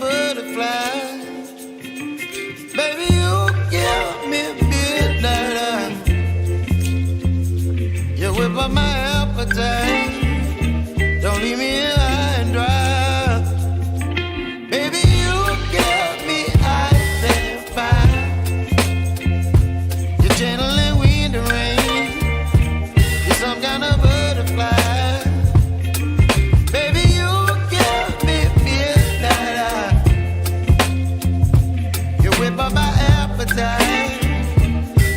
butterfly. Baby, you give me midnight. You whip up my appetite. Don't leave me here high and dry. Baby, you give me ice and fire. You're channeling wind and rain. You're some kind of butterfly. Baby, you give me midnight. You whip up my appetite.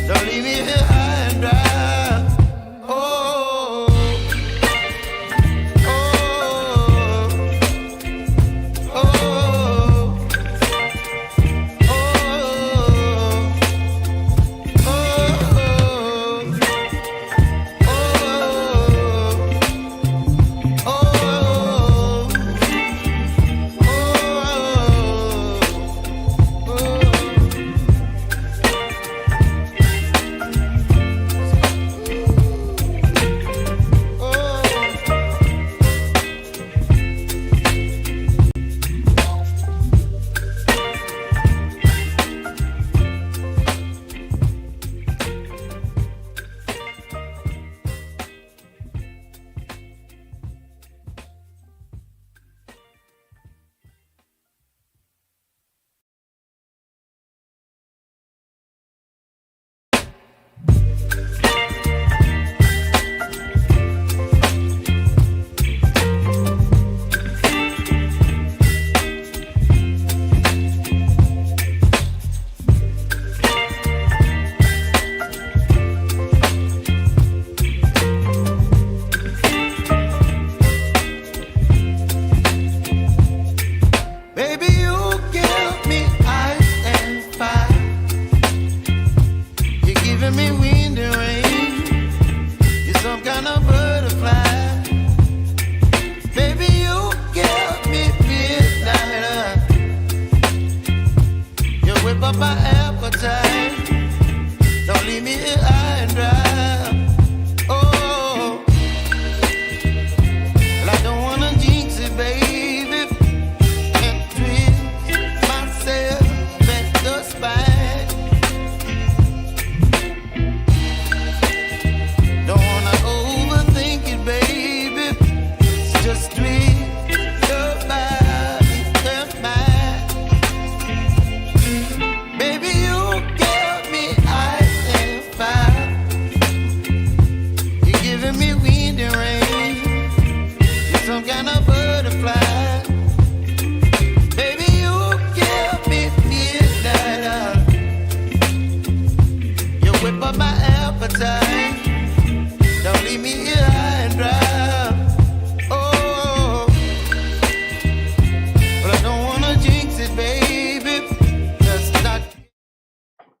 Don't leave me here high and dry.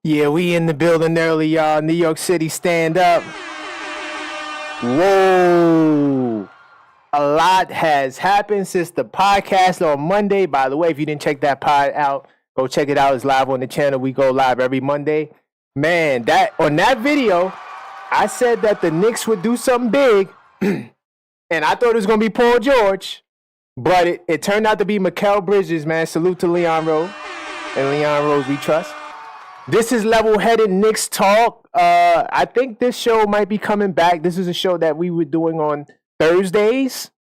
Yeah, we in the building early, y'all. New York City, stand up. Whoa. A lot has happened since the podcast on Monday. By the way, if you didn't check that pod out, go check it out. It's live on the channel. We go live every Monday. Man, on that video, I said that the Knicks would do something big. And I thought it was going to be Paul George. But it turned out to be Mikal Bridges, man. Salute to Leon Rose. And Leon Rose, we trust. This is Level-Headed Knicks Talk. I think this show might be coming back. This is a show that we were doing on Thursdays.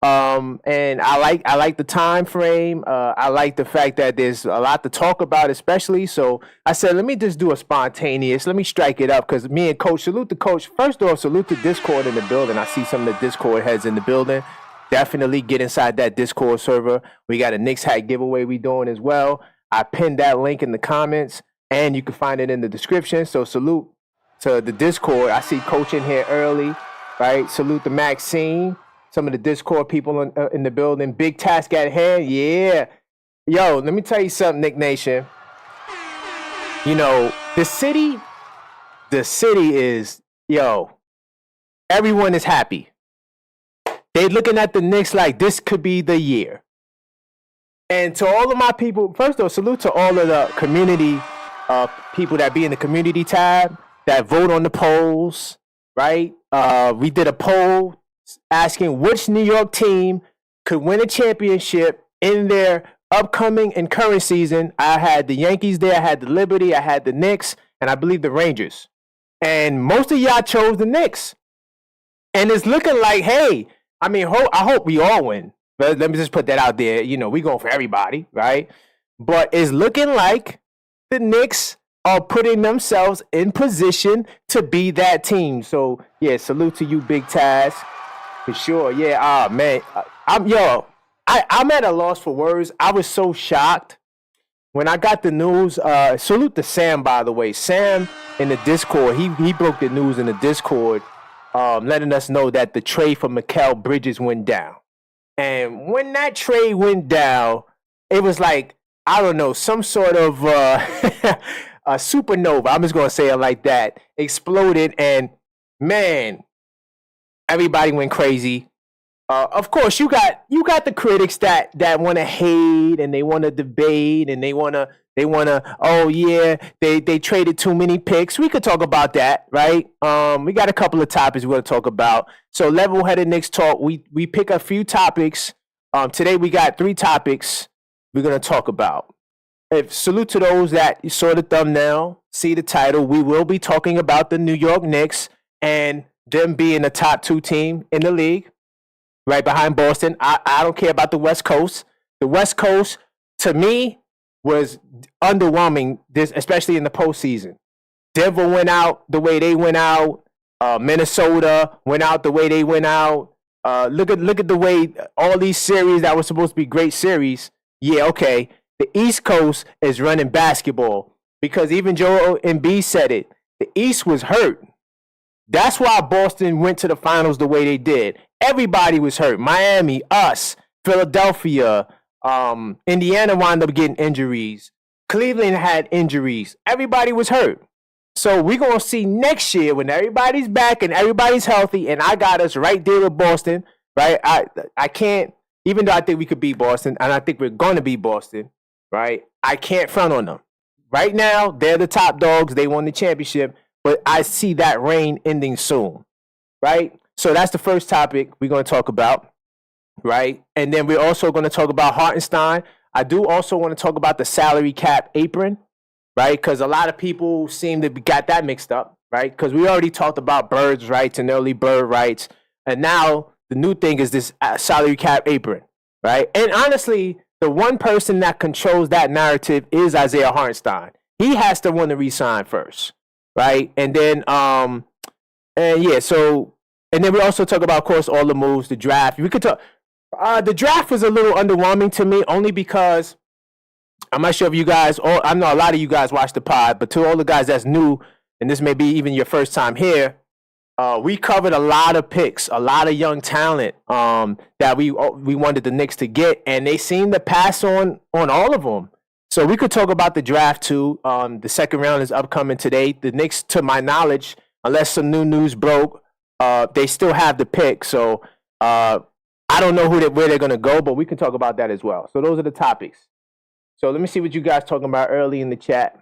And I like the time frame. I like the fact that there's a lot to talk about, especially. So I said, let me just do a spontaneous. Let me strike it up because me and Coach, salute the Coach. First off, salute to Discord in the building. I see some of the Discord heads in the building. Definitely get inside that Discord server. We got a Knicks hat giveaway we doing as well. I pinned that link in the comments. And you can find it in the description. So salute to the Discord. I see Coach in here early, right? Salute to Maxine. Some of the Discord people in the building. Big task at hand. Yeah. Yo, let me tell you something, Knick Nation. You know, the city is, everyone is happy. They looking at the Knicks like this could be the year. And to all of my people, first of all, salute to all of the community people that be in the community tab that vote on the polls, right? We did a poll asking which New York team could win a championship in their upcoming and current season, I had the Yankees there, I had the Liberty, I had the Knicks, and I believe the Rangers. And most of y'all chose the Knicks. And it's looking like, hey, I mean, I hope we all win. But let me just put that out there. You know, we going for everybody, right? But it's looking like the Knicks are putting themselves in position to be that team. So, yeah, salute to you, Big Taz. For sure. Yeah, man. I'm at a loss for words. I was so shocked when I got the news. Salute to Sam, by the way. Sam in the Discord, he broke the news in the Discord, letting us know that the trade for Mikal Bridges went down. And when that trade went down, it was like, I don't know, some sort of a supernova, I'm just going to say it like that, exploded. And, man, everybody went crazy. Of course, you got the critics that want to hate and they want to debate and they want to oh yeah, they traded too many picks. We could talk about that, right? We got a couple of topics we're going to talk about. So level-headed Knicks talk. We pick a few topics. Today we got 3 topics we're going to talk about. Salute to those that saw the thumbnail, see the title. We will be talking about the New York Knicks and them being the top 2 team in the league, right behind Boston. I don't care about the West Coast. The West Coast, to me, was underwhelming, especially in the postseason. Denver went out the way they went out. Minnesota went out the way they went out. Look at the way all these series that were supposed to be great series. Yeah, okay. The East Coast is running basketball because even Joel Embiid said it. The East was hurt. That's why Boston went to the finals the way they did. Everybody was hurt. Miami, us, Philadelphia, Indiana wound up getting injuries. Cleveland had injuries. Everybody was hurt. So we're going to see next year when everybody's back and everybody's healthy, and I got us right there with Boston, right? I can't, even though I think we could beat Boston, and I think we're going to beat Boston, right? I can't front on them. Right now, they're the top dogs. They won the championship, but I see that reign ending soon, right? So that's the first topic we're going to talk about, right? And then we're also going to talk about Hartenstein. I do also want to talk about the salary cap apron, right? Because a lot of people seem to got that mixed up, right? Because we already talked about birds' rights and early bird rights. And now the new thing is this salary cap apron, right? And honestly, the one person that controls that narrative is Isaiah Hartenstein. He has to want to resign first, right? And then, and then we also talk about, of course, all the moves, the draft. We could talk. The draft was a little underwhelming to me, only because I'm not sure if you guys, I know a lot of you guys watch the pod, but to all the guys that's new, and this may be even your first time here, we covered a lot of picks, a lot of young talent that we wanted the Knicks to get, and they seem to pass on all of them. So we could talk about the draft too. The second round is upcoming today. The Knicks, to my knowledge, unless some new news broke, they still have the pick. So I don't know where they're going to go, but we can talk about that as well. So those are the topics. So let me see what you guys talking about early in the chat.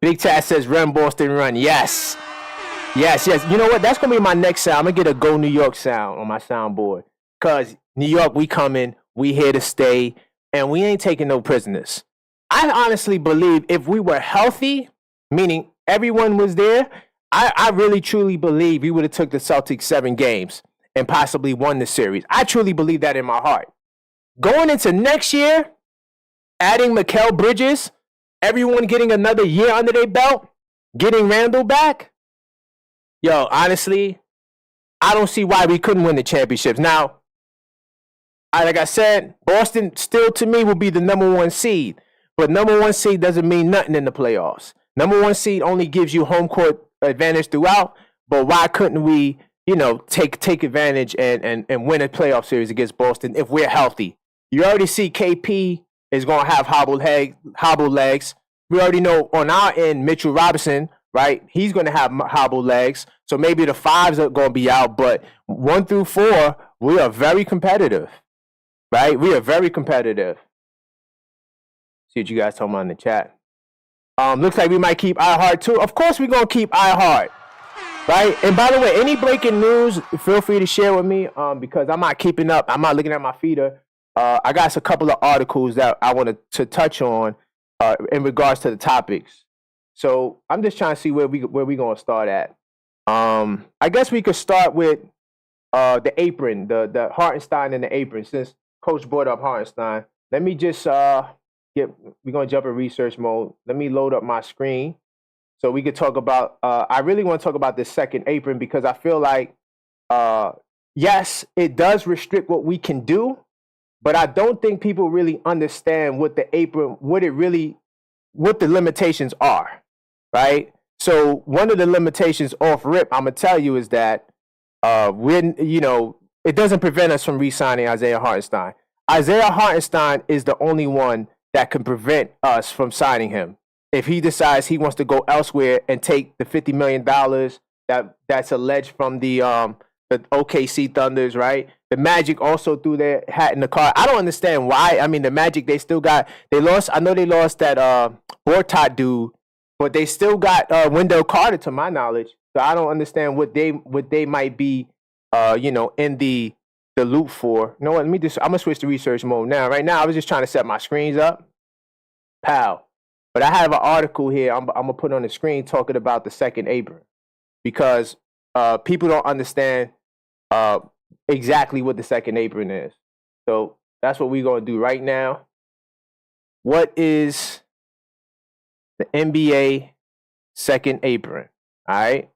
Big Taz says, run, Boston, run. Yes. Yes. You know what? That's going to be my next sound. I'm going to get a Go New York sound on my soundboard. Because New York, we coming. We here to stay. And we ain't taking no prisoners. I honestly believe if we were healthy, meaning everyone was there, I really, truly believe we would have took the Celtics 7 games and possibly won the series. I truly believe that in my heart. Going into next year, adding Mikal Bridges, everyone getting another year under their belt, getting Randall back. Yo, honestly, I don't see why we couldn't win the championships. Now, like I said, Boston still to me will be the number 1 seed. But number 1 seed doesn't mean nothing in the playoffs. Number 1 seed only gives you home court advantage throughout. But why couldn't we, take advantage and win a playoff series against Boston if we're healthy? You already see KP is going to have hobbled legs. We already know on our end, Mitchell Robinson, right? He's going to have hobbled legs. So maybe the 5s are going to be out. But 1 through 4, we are very competitive, right? We are very competitive. See what you guys talking about in the chat. Looks like we might keep iHeart too. Of course, we're going to keep iHeart, right? And by the way, any breaking news, feel free to share with me because I'm not keeping up. I'm not looking at my feeder. I got a couple of articles that I wanted to touch on in regards to the topics. So I'm just trying to see where we gonna start at. I guess we could start with the apron, the Hartenstein and the apron. Since Coach brought up Hartenstein, let me just we're gonna jump in research mode. Let me load up my screen so we could talk about. I really want to talk about this second apron because I feel like yes, it does restrict what we can do, but I don't think people really understand what the apron, what the limitations are, right? So one of the limitations off rip, I'm gonna tell you, is that it doesn't prevent us from re-signing Isaiah Hartenstein. Isaiah Hartenstein is the only one that can prevent us from signing him. If he decides he wants to go elsewhere and take the $50 million that's alleged from the OKC Thunders, right? The Magic also threw their hat in the car. I don't understand why. I mean, the Magic, they lost. I know they lost that Bortot dude, but they still got Wendell Carter, to my knowledge. So I don't understand what they might be, in the loop for. You know what? I'm gonna switch to research mode now. Right now, I was just trying to set my screens up, pal. But I have an article here. I'm gonna put on the screen talking about the second apron because people don't understand exactly what the second apron is. So that's what we're gonna do right now. What is the NBA second apron? All right.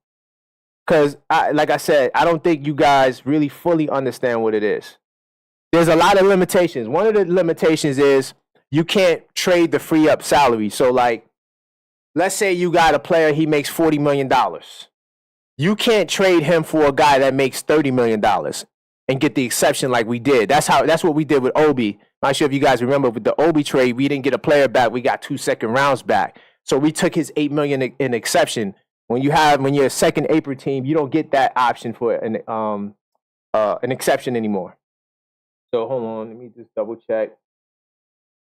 Because, like I said, I don't think you guys really fully understand what it is. There's a lot of limitations. One of the limitations is you can't trade the free up salary. So, like, let's say you got a player, he makes $40 million. You can't trade him for a guy that makes $30 million and get the exception like we did. That's what we did with Obi. I'm not sure if you guys remember with the Obi trade, we didn't get a player back. We got 2 second rounds back. So we took his $8 million in exception. When you're a second apron team, you don't get that option for an exception anymore. So hold on, let me just double check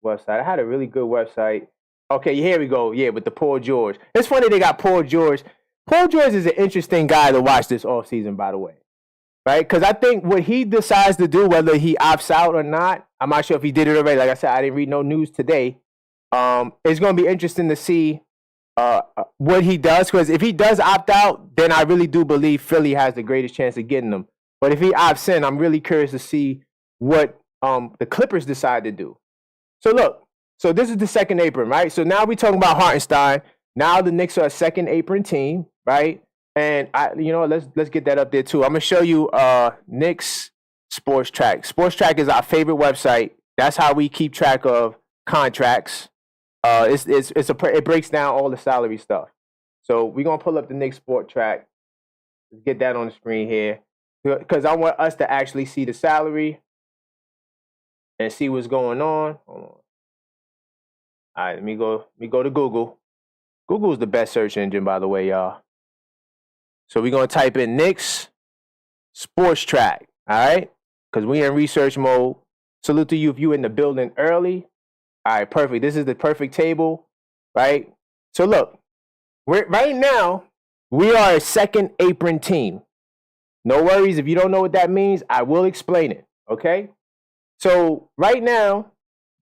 website. I had a really good website. Okay, here we go. Yeah, with the Paul George. It's funny they got Paul George. Paul George is an interesting guy to watch this offseason, by the way. Right? Because I think what he decides to do, whether he opts out or not, I'm not sure if he did it already. Like I said, I didn't read no news today. It's going to be interesting to see what he does, because if he does opt out, then I really do believe Philly has the greatest chance of getting him. But if he opts in, I'm really curious to see what the Clippers decide to do. So look, so this is the second apron, right? So now we're talking about Hartenstein. Now the Knicks are a second apron team, right? And let's get that up there too. I'm gonna show you Knicks Sports Track. Sports Track is our favorite website. That's how we keep track of contracts. It breaks down all the salary stuff. So we're gonna pull up the Knicks Sport Track. Let's get that on the screen here, because I want us to actually see the salary and see what's going on. Hold on. All right, let me go to Google. Google is the best search engine, by the way, y'all. So we're gonna type in Knicks Sports Track. All right, because we're in research mode. Salute to you if you in the building early. All right, perfect. This is the perfect table, right? So look, right now, we are a second apron team. No worries. If you don't know what that means, I will explain it, okay? So right now,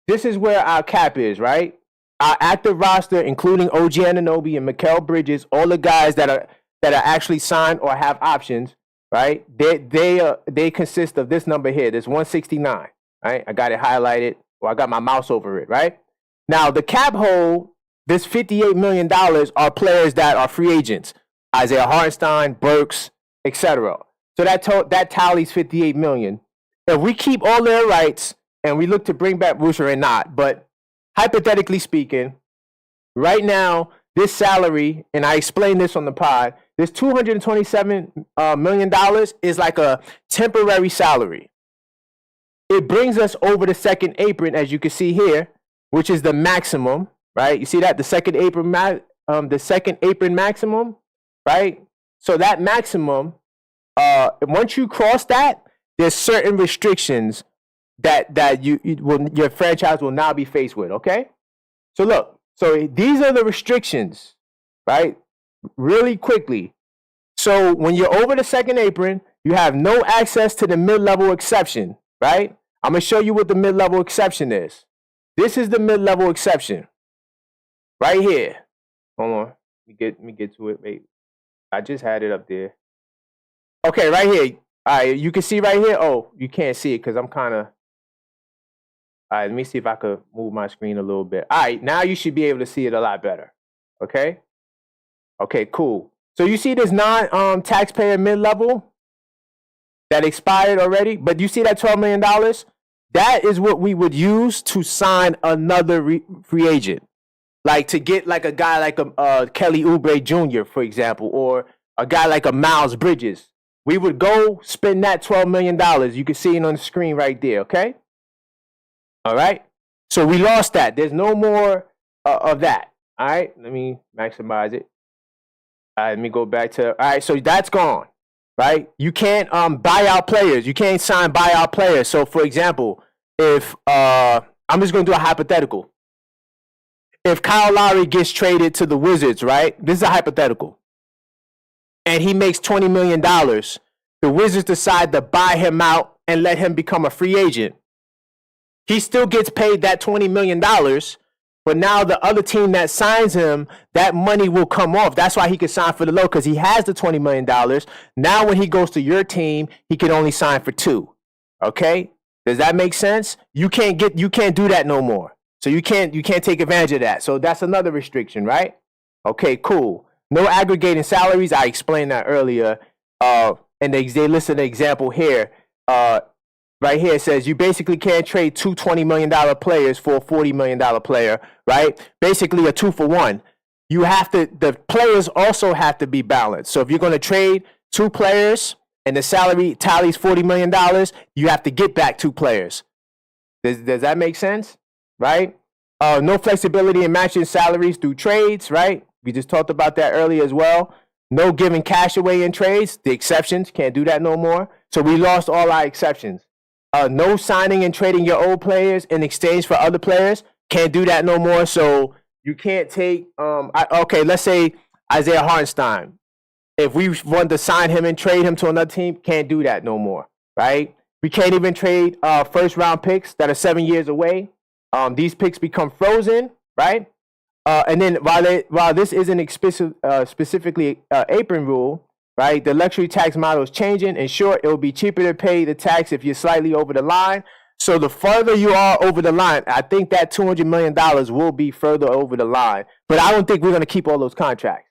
this is where our cap is, right? Our active roster, including OG Anunoby and Mikal Bridges, all the guys that are actually signed or have options, right? They consist of this number here. This 169, right? I got it highlighted. Or I got my mouse over it, right? Now, the cap hole, this $58 million are players that are free agents. Isaiah Hartenstein, Burks, etc. So that tallies $58 million. If we keep all their rights and we look to bring back Boucher and not, but hypothetically speaking, right now, this salary, and I explained this on the pod, this $227 million is like a temporary salary. It brings us over the second apron, as you can see here, which is the maximum, right? You see that? The second apron maximum, right? So that maximum, once you cross that, there's certain restrictions that your franchise will now be faced with, okay? So look, so these are the restrictions, right? Really quickly. So when you're over the second apron, you have no access to the mid-level exception, right? I'm going to show you what the mid-level exception is. This is the mid-level exception right here. Hold on. Let me get to it. Wait. I just had it up there. Okay, right here. All right, you can see right here. Oh, you can't see it because I'm kind of... All right, let me see if I could move my screen a little bit. All right, now you should be able to see it a lot better. Okay? Okay, cool. So you see this non-taxpayer mid-level that expired already? But you see that $12 million? That is what we would use to sign another free agent. Like to get like a guy like a Kelly Oubre Jr., for example, or a guy like a Miles Bridges. We would go spend that $12 million. You can see it on the screen right there, okay? All right? So we lost that. There's no more of that. All right? Let me maximize it. All right, let me go back to... All right, so that's gone, right? You can't buy out players. You can't sign buyout players. So, for example, if... I'm just going to do a hypothetical. If Kyle Lowry gets traded to the Wizards, right? This is a hypothetical. And he makes $20 million. The Wizards decide to buy him out and let him become a free agent. He still gets paid that $20 million, but now the other team that signs him, that money will come off. That's why he can sign for the low, because he has the $20 million. Now when he goes to your team, he can only sign for $2 million. Okay? Does that make sense? You can't do that no more. So you can't take advantage of that. So that's another restriction, right? Okay, cool. No aggregating salaries. I explained that earlier. And they listed an example here. Right here, it says you basically can't trade two $20 million players for a $40 million player, right? Basically a 2-for-1. The players also have to be balanced. So if you're going to trade two players and the salary tallies $40 million, you have to get back two players. Does that make sense? Right? No flexibility in matching salaries through trades, right? We just talked about that earlier as well. No giving cash away in trades. The exceptions, can't do that no more. So we lost all our exceptions. No signing and trading your old players in exchange for other players. Can't do that no more. So you can't take, okay, let's say Isaiah Hartenstein. If we want to sign him and trade him to another team, can't do that no more, right? We can't even trade first round picks that are 7 years away. These picks become frozen, right? And then while this isn't specifically apron rule, right? The luxury tax model is changing. In short, it will be cheaper to pay the tax if you're slightly over the line. So the further you are over the line, I think that $200 million will be further over the line. But I don't think we're going to keep all those contracts.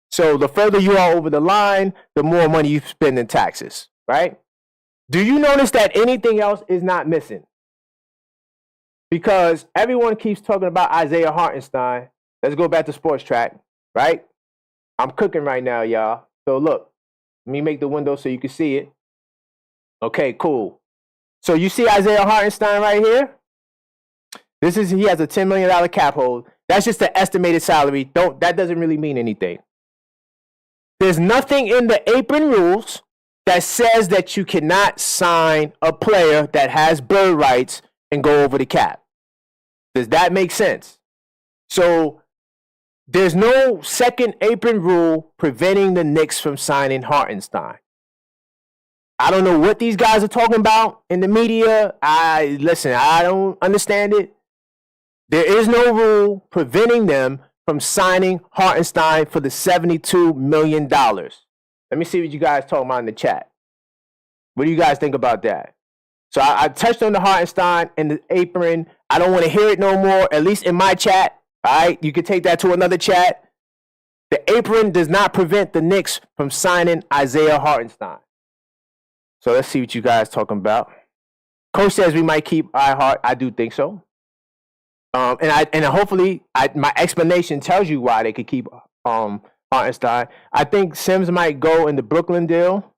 So the further you are over the line, the more money you spend in taxes, right? Do you notice that anything else is not missing? Because everyone keeps talking about Isaiah Hartenstein. Let's go back to Sports Track, right? I'm cooking right now, y'all. So look, let me make the window so you can see it. Okay, cool. So you see Isaiah Hartenstein right here? He has a $10 million cap hold. That's just the estimated salary. That doesn't really mean anything. There's nothing in the apron rules that says that you cannot sign a player that has bird rights and go over the cap. Does that make sense? So there's no second apron rule preventing the Knicks from signing Hartenstein. I don't know what these guys are talking about in the media. I don't understand it. There is no rule preventing them from signing Hartenstein for the $72 million. Let me see what you guys talking about in the chat. What do you guys think about that? So I touched on the Hartenstein and the apron. I don't want to hear it no more, at least in my chat. All right, you can take that to another chat. The apron does not prevent the Knicks from signing Isaiah Hartenstein. So let's see what you guys talking about. Coach says we might keep Hart. I do think so. And hopefully my explanation tells you why they could keep Hartenstein. I think Sims might go in the Brooklyn deal,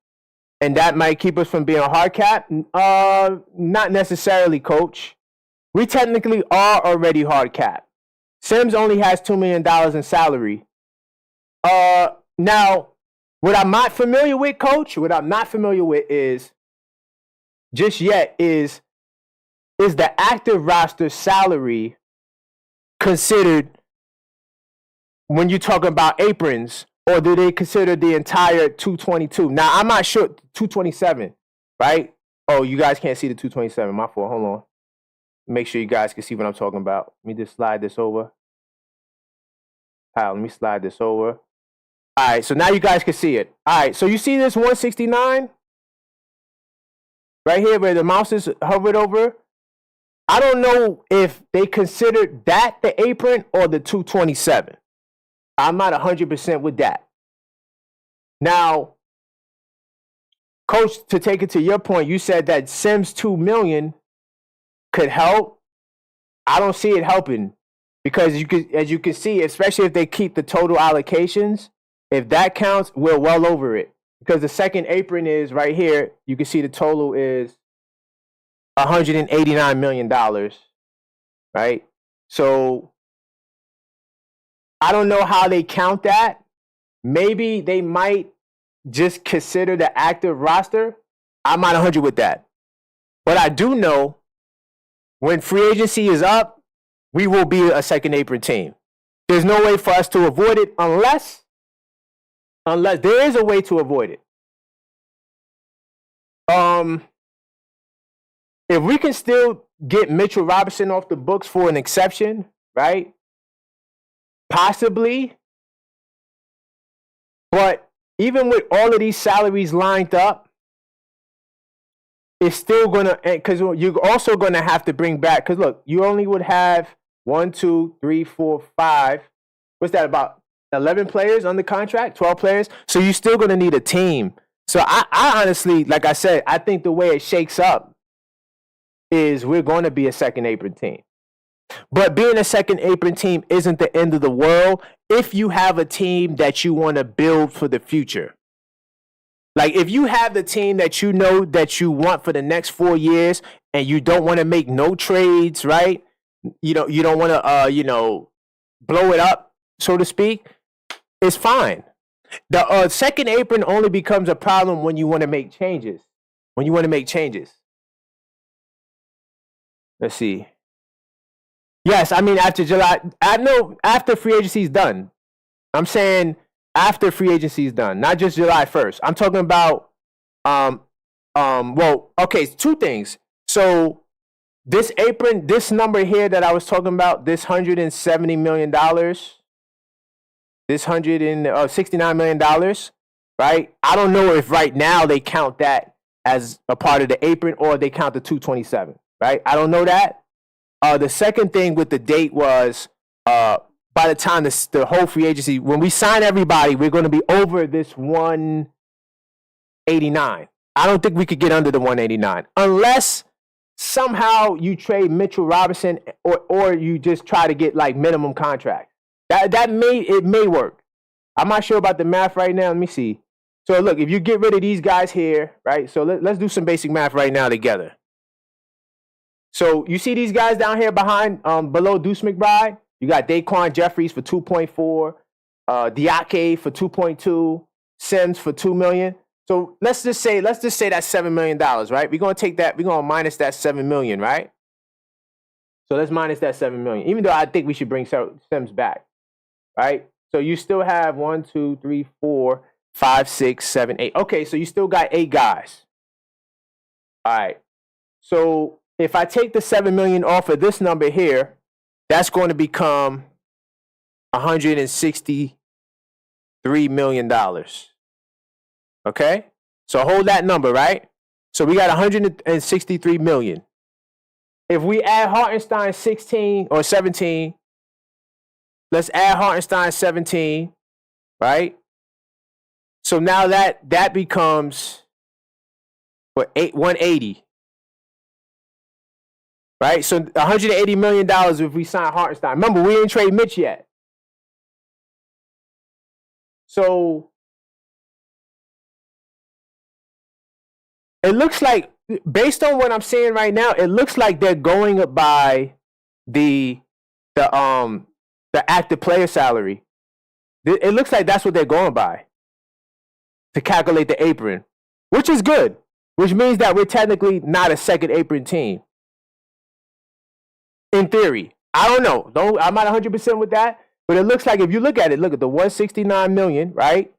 and that might keep us from being a hard cap. Not necessarily, Coach. We technically are already hard cap. Sims only has $2 million in salary. Now, what I'm not familiar with, Coach, is the active roster salary considered when you're talking about aprons, or do they consider the entire 222? Now, I'm not sure, 227, right? Oh, you guys can't see the 227. My fault. Hold on. Make sure you guys can see what I'm talking about. Let me just slide this over. Let me slide this over. All right, so now you guys can see it. All right, so you see this 169 right here where the mouse is hovered over? I don't know if they considered that the apron or the 227. I'm not 100% with that. Now, Coach, to take it to your point, you said that Sims 2 million could help. I don't see it helping because as you can see, especially if they keep the total allocations, if that counts, we're well over it. Because the second apron is right here. You can see the total is $189 million, right? So I don't know how they count that. Maybe they might just consider the active roster. I'm not 100 with that. But I do know when free agency is up, we will be a second apron team. There's no way for us to avoid it unless there is a way to avoid it. If we can still get Mitchell Robinson off the books for an exception, right? Possibly. But even with all of these salaries lined up, it's still going to, because you're also going to have to bring back, because look, you only would have 1, 2, 3, 4, 5. What's that, about 11 players on the contract, 12 players? So you're still going to need a team. So I honestly, like I said, I think the way it shakes up is we're going to be a second apron team. But being a second apron team isn't the end of the world if you have a team that you want to build for the future. Like if you have the team that you know that you want for the next 4 years and you don't want to make no trades, right? You don't want to blow it up, so to speak, it's fine. The second apron only becomes a problem when you want to make changes. Let's see. Yes, I mean after July. I know after free agency is done. I'm saying after free agency is done, not just July 1st. I'm talking about well, okay, two things. So this apron, this number here that I was talking about, this $170 million, this $169 million, right? I don't know if right now they count that as a part of the apron or they count the 227, right? I don't know that. The second thing with the date was by the time the whole free agency, when we sign everybody, we're going to be over this 189. I don't think we could get under the 189 unless somehow you trade Mitchell Robinson or you just try to get like minimum contract. That may work. I'm not sure about the math right now. Let me see. So look, if you get rid of these guys here, right? So let's do some basic math right now together. So you see these guys down here behind, below Deuce McBride? You got Daquan Jeffries for 2.4, Diake for 2.2, Sims for $2 million. So let's just say that's $7 million, right? We're gonna take that, we're gonna minus that $7 million, right? So let's minus that $7 million, even though I think we should bring Sims back, right? So you still have 1, 2, 3, 4, 5, 6, 7, 8. Okay, so you still got 8 guys. All right. So if I take the $7 million off of this number here, that's going to become $163 million. Okay? So hold that number, right? So we got $163 million. If we add Hartenstein 16 or 17, let's add Hartenstein 17, right? So now that becomes what, 180. Right? So $180 million if we sign Hartenstein. Remember, we didn't trade Mitch yet. So it looks like, based on what I'm seeing right now, it looks like they're going by the active player salary. It looks like that's what they're going by to calculate the apron, which is good, which means that we're technically not a second apron team. In theory, I don't know. I'm not 100% with that, but it looks like if you look at it, look at the 169 million, right?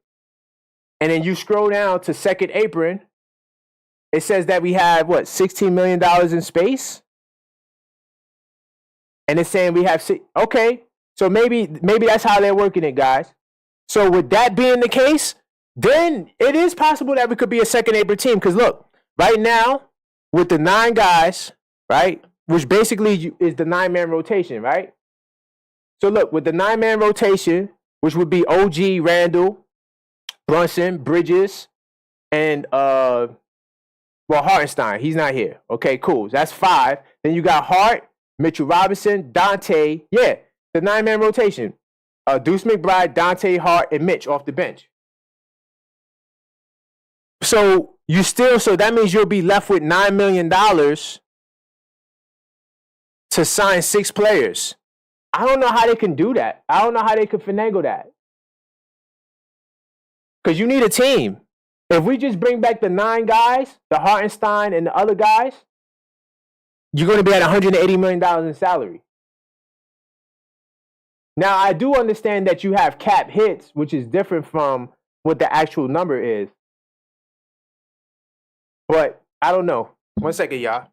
And then you scroll down to second apron, it says that we have what, $16 million in space, and it's saying we have okay. So maybe that's how they're working it, guys. So with that being the case, then it is possible that we could be a second apron team. Because look, right now with the 9 guys, right, which basically is the 9-man rotation, right? So look, with the 9-man rotation, which would be OG, Randall, Brunson, Bridges, and Hartenstein. He's not here. Okay, cool. That's 5. Then you got Hart, Mitchell Robinson, Dante. Yeah, the 9-man rotation. Deuce McBride, Dante, Hart, and Mitch off the bench. So that means you'll be left with $9 million to sign 6 players. I don't know how they can do that. I don't know how they could finagle that. Because you need a team. If we just bring back the 9 guys, the Hartenstein and the other guys, you're going to be at $180 million in salary. Now, I do understand that you have cap hits, which is different from what the actual number is. But I don't know. 1 second, y'all.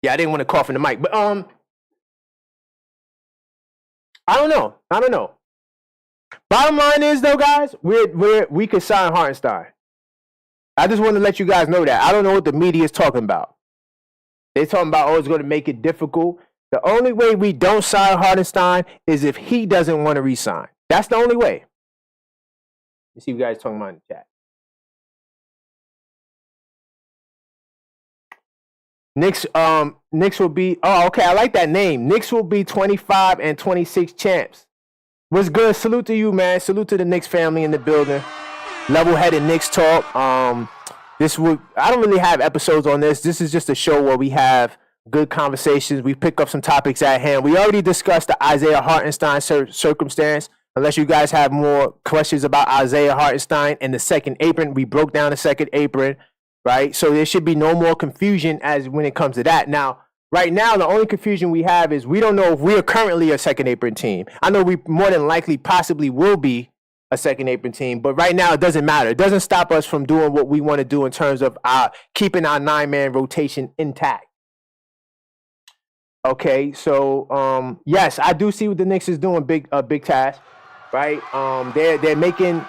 Yeah, I didn't want to cough in the mic. But I don't know. Bottom line is, though, guys, we could sign Hartenstein. I just want to let you guys know that. I don't know what the media is talking about. They're talking about, it's going to make it difficult. The only way we don't sign Hartenstein is if he doesn't want to re-sign. That's the only way. You see you guys talking about in the chat. Knicks will be, okay, I like that name. Knicks will be 25 and 26 champs. What's good? Salute to you, man. Salute to the Knicks family in the building. Level-headed Knicks talk. I don't really have episodes on this. This is just a show where we have good conversations. We pick up some topics at hand. We already discussed the Isaiah Hartenstein circumstance. Unless you guys have more questions about Isaiah Hartenstein and the second apron, we broke down the second apron, right? So there should be no more confusion as when it comes to that. Now, right now, the only confusion we have is we don't know if we are currently a second apron team. I know we more than likely possibly will be a second apron team, but right now it doesn't matter. It doesn't stop us from doing what we want to do in terms of keeping our 9-man rotation intact. Okay, so yes, I do see what the Knicks is doing. Big task, right? They're making,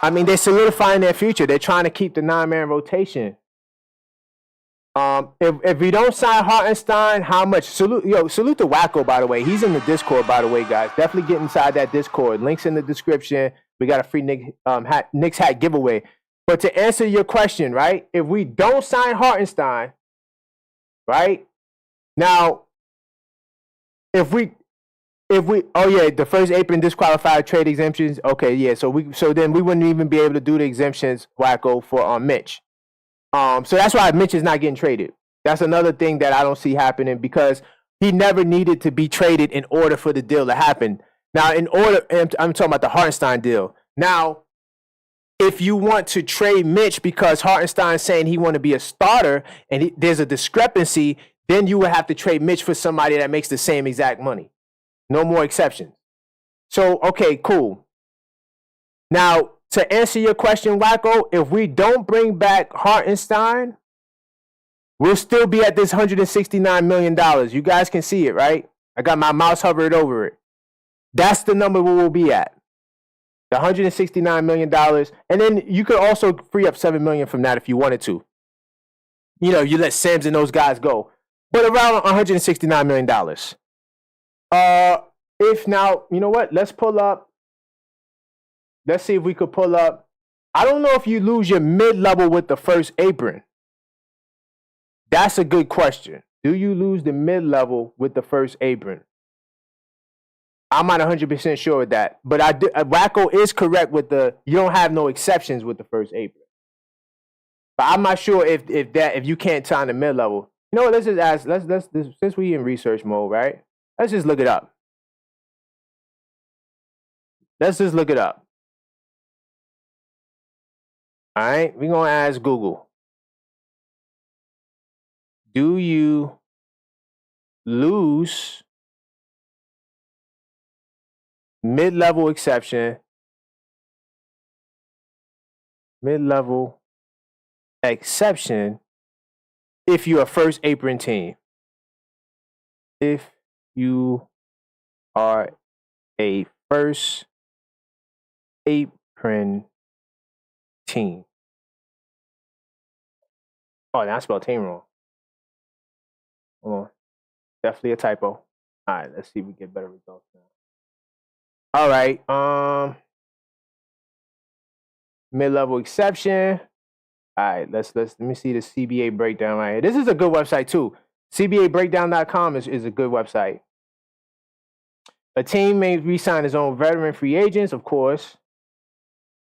they're solidifying their future. They're trying to keep the 9-man rotation. If we don't sign Hartenstein, how much? Salute to Wacko, by the way. He's in the Discord, by the way, guys. Definitely get inside that Discord. Links in the description. We got a free Knicks hat giveaway. But to answer your question, right? If we don't sign Hartenstein, right? Now, if we the first apron disqualified trade exemptions. Okay, yeah. So then we wouldn't even be able to do the exemptions, Wacko, for Mitch. So that's why Mitch is not getting traded. That's another thing that I don't see happening because he never needed to be traded in order for the deal to happen. Now, I'm talking about the Hartenstein deal. Now, if you want to trade Mitch because Hartenstein's saying he want to be a starter and there's a discrepancy, then you would have to trade Mitch for somebody that makes the same exact money. No more exceptions. So, okay, cool. Now, to answer your question, Wacko, if we don't bring back Hartenstein, we'll still be at this $169 million. You guys can see it, right? I got my mouse hovered over it. That's the number we will be at. The $169 million. And then you could also free up $7 million from that if you wanted to. You let Sims and those guys go. But around $169 million. If now, you know what? Let's see if we could pull up. I don't know if you lose your mid-level with the first apron. That's a good question. Do you lose the mid-level with the first apron? I'm not 100% sure of that. But Wacko is correct with you don't have no exceptions with the first apron. But I'm not sure if you can't sign the mid-level. You know what? Let's just ask. Since we in research mode, right? Let's just look it up. All right, we're going to ask Google. Do you lose mid-level exception mid-level exception if you're a first apron team. If you are a first apron team. Oh, now I spelled team wrong. Hold on. Definitely a typo. All right, let's see if we get better results now. All right. Mid-level exception. All right, let me see the CBA breakdown right here. This is a good website too. CBAbreakdown.com is a good website. A team may re-sign his own veteran free agents, of course.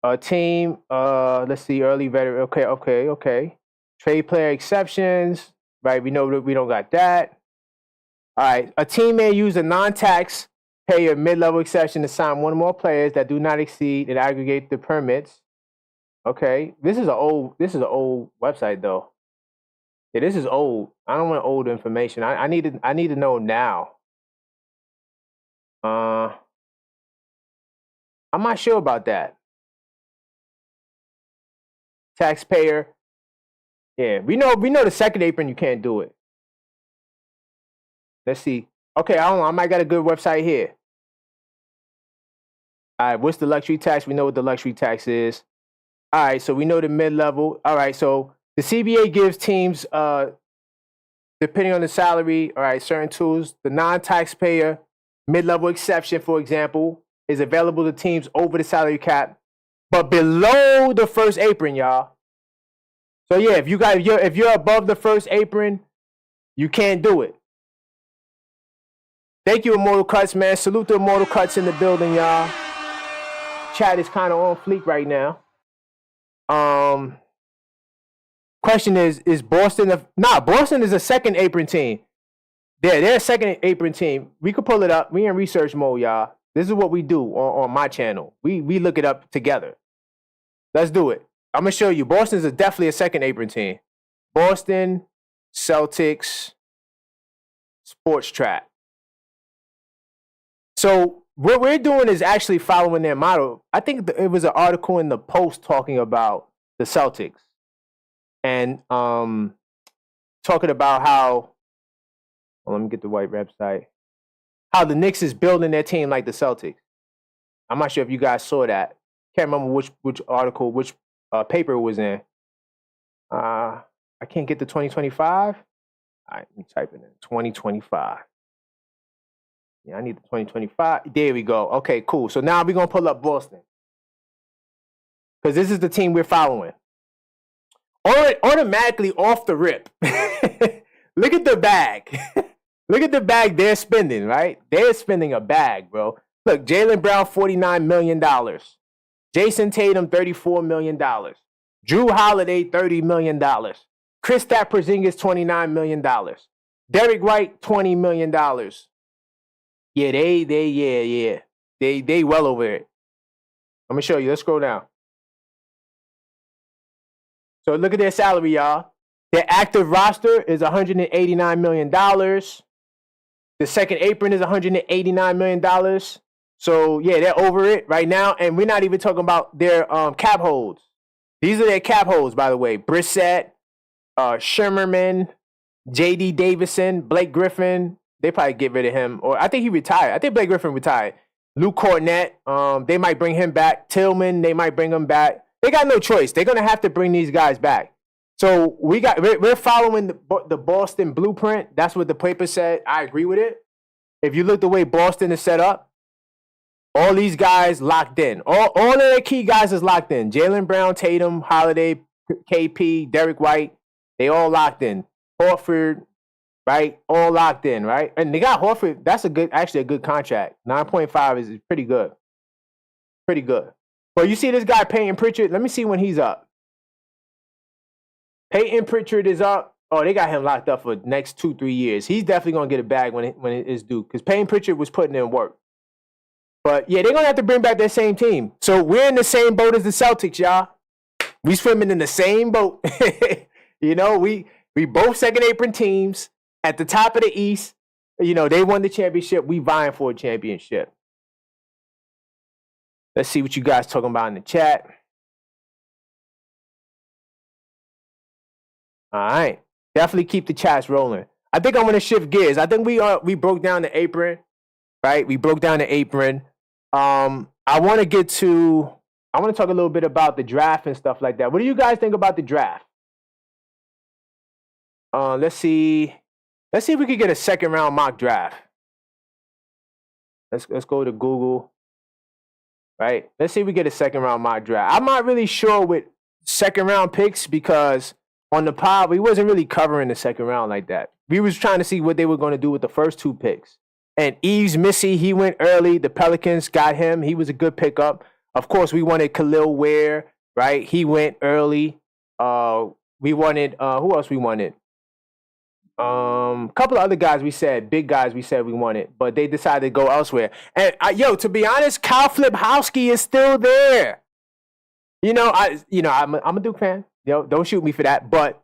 A team, let's see, early veteran. Okay. Trade player exceptions, right? We know that we don't got that. All right. A team may use a non-tax payer mid-level exception to sign one or more players that do not exceed and aggregate the permits. Okay. This is an old website though. Yeah, this is old. I don't want old information. I need to know now. I'm not sure about that. Taxpayer. Yeah, we know the second apron you can't do it. Let's see. Okay, I don't know. I might got a good website here. All right, what's the luxury tax? We know what the luxury tax is. All right, so we know the mid-level. All right, so the CBA gives teams, depending on the salary, all right, certain tools. The non-taxpayer mid-level exception, for example, is available to teams over the salary cap, but below the first apron, y'all. So yeah, if you're above the first apron, you can't do it. Thank you, Immortal Cuts, man. Salute to Immortal Cuts in the building, y'all. Chat is kind of on fleek right now. Question is Boston Boston is a second apron team. They're a second apron team. We could pull it up. We in research mode, y'all. This is what we do on my channel. We look it up together. Let's do it. I'm gonna show you. Boston is definitely a second apron team. Boston Celtics Sports Track. So what we're doing is actually following their model. I think it was an article in the Post talking about the Celtics and talking about how, well, let me get the white website, how the Knicks is building their team like the Celtics. I'm not sure if you guys saw that. Can't remember which article, which paper it was in. I can't get the 2025. All right, let me type it in 2025. Yeah, I need the 2025. There we go. Okay, cool. So now we're going to pull up Boston. Because this is the team we're following. Automatically off the rip. Look at the bag. Look at the bag they're spending, right? They're spending a bag, bro. Look, Jaylen Brown, $49 million. Jason Tatum, $34 million. Drew Holiday, $30 million. Kristaps Porzingis, $29 million. Derek White, $20 million. Yeah, they well over it. I'm gonna show you. Let's scroll down. So look at their salary, y'all. Their active roster is $189 million. The second apron is $189 million. So yeah, they're over it right now, and we're not even talking about their cap holds. These are their cap holds, by the way. Brissett, Shermerman, J.D. Davison, Blake Griffin. They probably get rid of him, or I think he retired. I think Blake Griffin retired. Luke Kornet, they might bring him back. Tillman, they might bring him back. They got no choice. They're gonna have to bring these guys back. So we're following the Boston blueprint. That's what the paper said. I agree with it. If you look the way Boston is set up, all these guys locked in. All of their key guys is locked in. Jaylen Brown, Tatum, Holiday, KP, Derek White. They all locked in. Horford. Right, all locked in, right? And they got Horford. That's actually a good contract. 9.5 is pretty good. Pretty good. But you see this guy, Peyton Pritchard. Let me see when he's up. Peyton Pritchard is up. Oh, they got him locked up for the next 2-3 years. He's definitely gonna get a bag when it is due. Because Peyton Pritchard was putting in work. But yeah, they're gonna have to bring back their same team. So we're in the same boat as the Celtics, y'all. We swimming in the same boat. You know, we both second apron teams. At the top of the East, you know, they won the championship. We vying for a championship. Let's see what you guys talking about in the chat. All right. Definitely keep the chats rolling. I think I'm gonna shift gears. I think we broke down the apron, right? We broke down the apron. I want to talk a little bit about the draft and stuff like that. What do you guys think about the draft? Let's see. Let's see if we could get a second round mock draft. Let's go to Google. Right? Let's see if we get a second round mock draft. I'm not really sure with second round picks because on the pod, we wasn't really covering the second round like that. We was trying to see what they were going to do with the first two picks. And Yves Missy, he went early. The Pelicans got him. He was a good pickup. Of course, we wanted Khalil Ware, right? He went early. We wanted, who else we wanted? A couple of other guys big guys we said we wanted, but they decided to go elsewhere. And to be honest, Kyle Flipkowski is still there. I'm a Duke fan. Don't shoot me for that. But,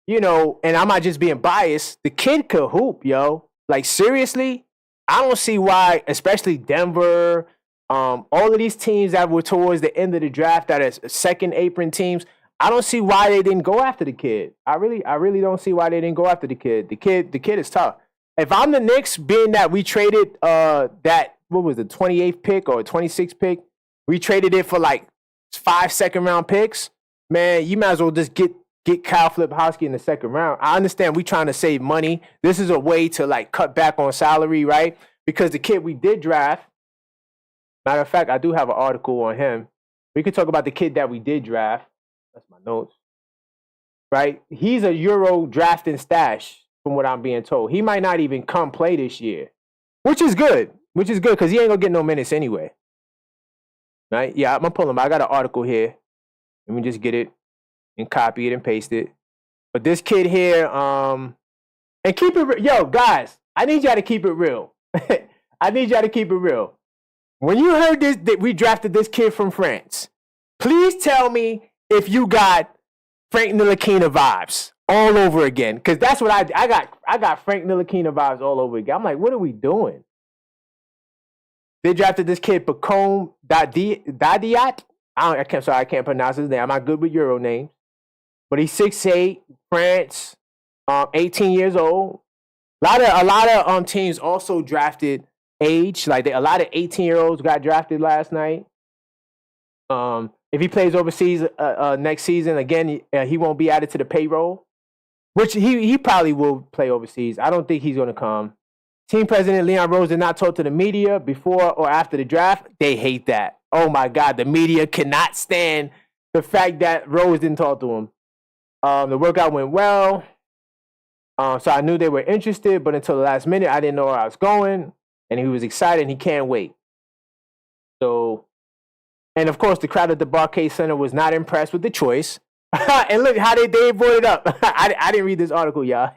and I'm not just being biased. The kid could hoop, yo. Like, seriously, I don't see why, especially Denver, all of these teams that were towards the end of the draft that are second apron teams, I don't see why they didn't go after the kid. I really don't see why they didn't go after the kid. The kid is tough. If I'm the Knicks, being that we traded that, what was the 28th pick or 26th pick, we traded it for like 5 second-round picks, man, you might as well just get Kyle Flipkowski in the second round. I understand we trying to save money. This is a way to like cut back on salary, right? Because the kid we did draft, matter of fact, I do have an article on him. We could talk about the kid that we did draft. That's my notes. Right? He's a Euro drafting stash from what I'm being told. He might not even come play this year, which is good because he ain't going to get no minutes anyway. Right? Yeah, I'm going to pull him. I got an article here. Let me just get it and copy it and paste it. But this kid here, and keep it real. Yo, guys, I need y'all to keep it real. I need y'all to keep it real. When you heard this, that we drafted this kid from France, please tell me if you got Frank Ntilikina vibes all over again. Because that's what I got. I got Frank Ntilikina vibes all over again. I'm like, what are we doing? They drafted this kid, Pacome Dadiat. I can't pronounce his name. I'm not good with Euro names. But he's 6'8", France, 18 years old. A lot of teams also drafted age. Like a lot of 18-year-olds got drafted last night. If he plays overseas next season, again, he won't be added to the payroll, which he probably will play overseas. I don't think he's going to come. Team president Leon Rose did not talk to the media before or after the draft. They hate that. Oh, my God. The media cannot stand the fact that Rose didn't talk to him. The workout went well. So I knew they were interested, but until the last minute, I didn't know where I was going. And he was excited, and he can't wait. So, and of course, the crowd at the Barclays Center was not impressed with the choice. And look how they brought it up. I didn't read this article, y'all.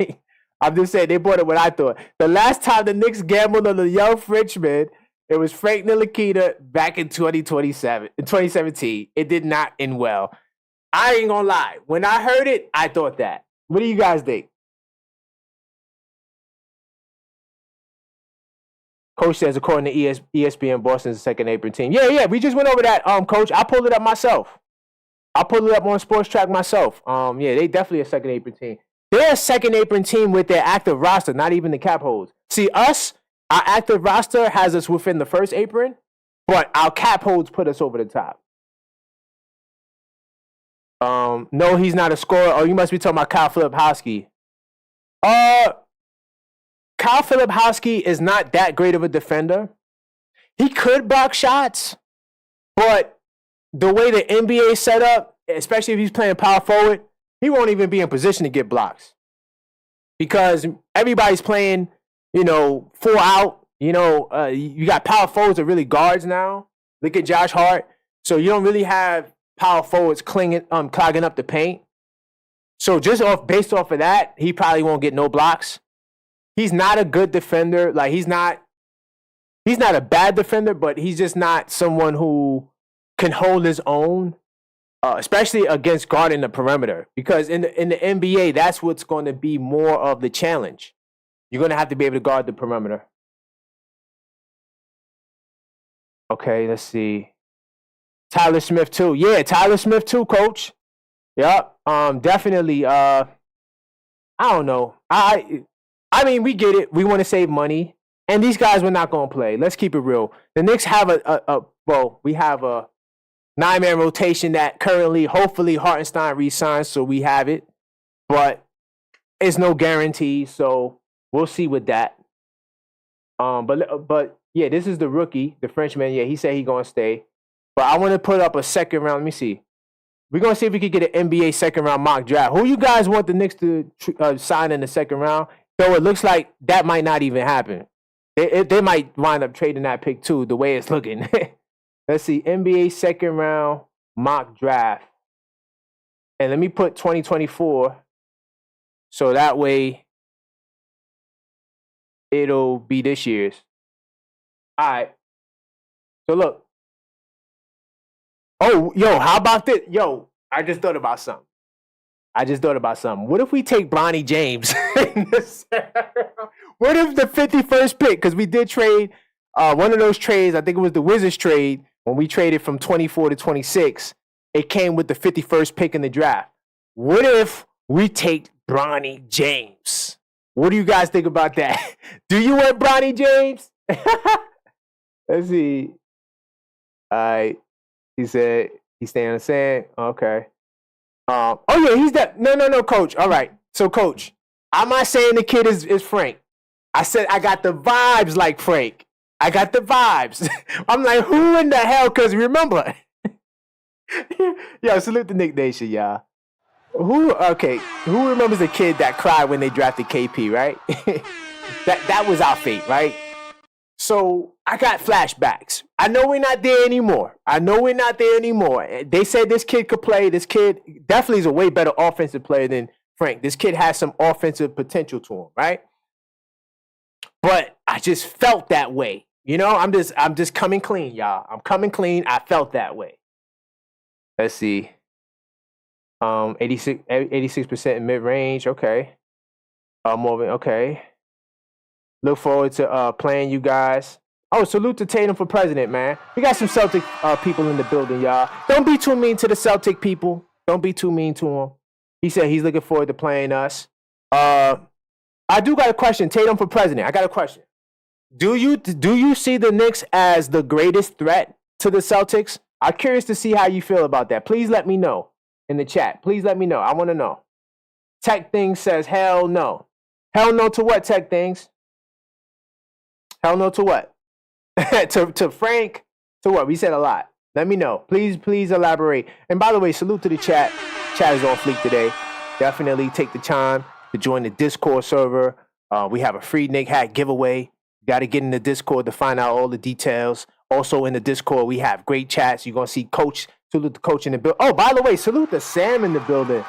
I'm just saying they brought it what I thought. The last time the Knicks gambled on the young Frenchman, it was Frank Ntilikina back in 2017. It did not end well. I ain't gonna lie. When I heard it, I thought that. What do you guys think? Coach says, according to ESPN, Boston's second apron team. Yeah, we just went over that, Coach. I pulled it up myself. I pulled it up on Sports Track myself. Yeah, they definitely a second apron team. They're a second apron team with their active roster, not even the cap holds. See, our active roster has us within the first apron, but our cap holds put us over the top. No, he's not a scorer. Oh, you must be talking about Kyle Flipkowski. Kyle Flipkowski is not that great of a defender. He could block shots, but the way the NBA is set up, especially if he's playing power forward, he won't even be in position to get blocks because everybody's playing, 4 out. You got power forwards that are really guards now. Look at Josh Hart. So you don't really have power forwards clogging up the paint. So just based off of that, he probably won't get no blocks. He's not a good defender. Like he's not a bad defender, but he's just not someone who can hold his own. Especially against guarding the perimeter, because in the NBA, that's what's going to be more of the challenge. You're going to have to be able to guard the perimeter. Okay, let's see. Tyler Smith too. Yeah, Tyler Smith too, Coach. Yep. Definitely. I don't know. I mean, we get it. We want to save money, and these guys were not going to play. Let's keep it real. The Knicks have we have a 9-man rotation that currently, hopefully, Hartenstein resigns, so we have it, but it's no guarantee. So we'll see with that. But yeah, this is the rookie, the Frenchman. Yeah, he said he's gonna stay. But I want to put up a second round. Let me see. We're gonna see if we could get an NBA second round mock draft. Who you guys want the Knicks to sign in the second round? Though it looks like that might not even happen. They might wind up trading that pick too, the way it's looking. Let's see, NBA second round mock draft. And let me put 2024. So that way it'll be this year's. All right. So look. Oh, yo, how about this? Yo, I just thought about something. What if we take Bronny James? What if the 51st pick, because we did trade one of those trades, I think it was the Wizards trade, when we traded from 24 to 26, it came with the 51st pick in the draft. What if we take Bronny James? What do you guys think about that? Do you want Bronny James? Let's see. All right. He said he's staying on the sand. Okay. Oh yeah, he's that. No, coach. All right. So, coach, I'm not saying the kid is Frank. I said I got the vibes like Frank. I got the vibes. I'm like, who in the hell? Because remember, yo, salute the Knick Nation, y'all. Who remembers the kid that cried when they drafted KP, right? that was our fate, right? So I got flashbacks. I know we're not there anymore. They said this kid could play. This kid definitely is a way better offensive player than Frank. This kid has some offensive potential to him, right? But I just felt that way. You know, I'm just coming clean, y'all. I'm coming clean. I felt that way. Let's see. 86% in mid-range. Okay. Okay. Look forward to playing you guys. Oh, salute to Tatum for president, man. We got some Celtic people in the building, y'all. Don't be too mean to the Celtic people. Don't be too mean to him. He said he's looking forward to playing us. I do got a question. Tatum for president. I got a question. Do you see the Knicks as the greatest threat to the Celtics? I'm curious to see how you feel about that. Please let me know in the chat. Please let me know. I want to know. Tech Things says hell no. Hell no to what, Tech Things? Hell no to what? to Frank? To what? We said a lot. Let me know. Please elaborate. And by the way, salute to the chat. Chat is on fleek today. Definitely take the time to join the Discord server. We have a free Knick hat giveaway. Got to get in the Discord to find out all the details. Also in the Discord, we have great chats. You're going to see Coach. Salute the coach in the building. Oh, by the way, salute to Sam in the building.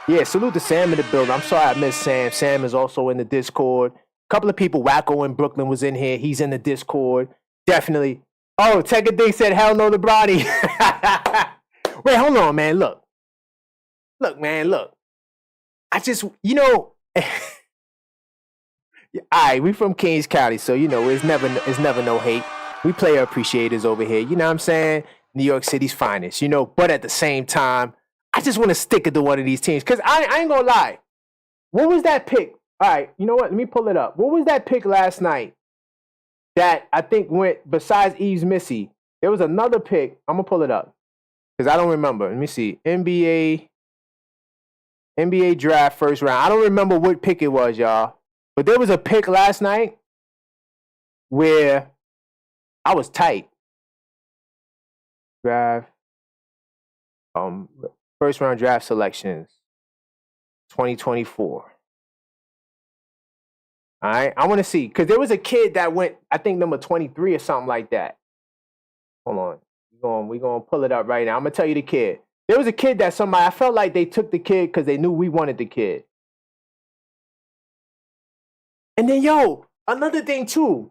Yeah, salute to Sam in the building. I'm sorry I missed Sam. Sam is also in the Discord. Couple of people, Wacko in Brooklyn was in here. He's in the Discord. Definitely. Oh, Tekka Ding said, hell no to Bronny. Wait, hold on, man. Look, man, look. I just, all right, we from Kings County, so, it's never no hate. We player appreciators over here. You know what I'm saying? New York City's finest, But at the same time, I just want to stick it to one of these teams. Because I ain't going to lie. What was that pick? All right, you know what? Let me pull it up. What was that pick last night that I think went besides Eves Missy? There was another pick. I'm going to pull it up because I don't remember. Let me see. NBA draft first round. I don't remember what pick it was, y'all. But there was a pick last night where I was tight. Draft. First round draft selections. 2024. All right, I want to see because there was a kid that went, I think number 23 or something like that. Hold on, we're gonna pull it up right now. I'm gonna tell you the kid. There was a kid that I felt like they took the kid because they knew we wanted the kid. And then another thing too.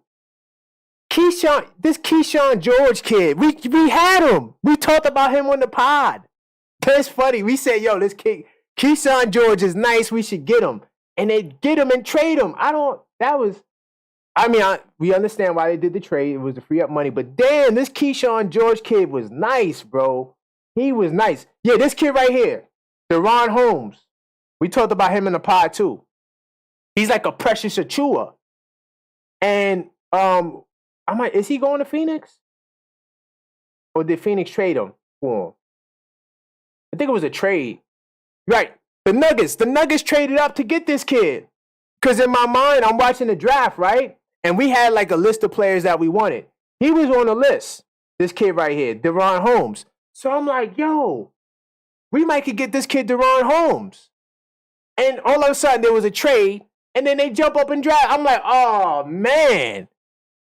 This Keyshawn George kid, we had him. We talked about him on the pod. That's funny. We said, this kid Keyshawn George is nice. We should get him. And they get him and trade him. We understand why they did the trade. It was to free up money. But damn, this Keyshawn George kid was nice, bro. He was nice. Yeah, this kid right here, Deron Holmes. We talked about him in the pod too. He's like a Precious Achua. And is he going to Phoenix? Or did Phoenix trade him for him? I think it was a trade. Right. The Nuggets traded up to get this kid. Because in my mind, I'm watching the draft, right? And we had like a list of players that we wanted. He was on the list. This kid right here, Deron Holmes. So I'm like, yo, we might could get this kid Deron Holmes. And all of a sudden there was a trade, and then they jump up and draft. I'm like, oh man.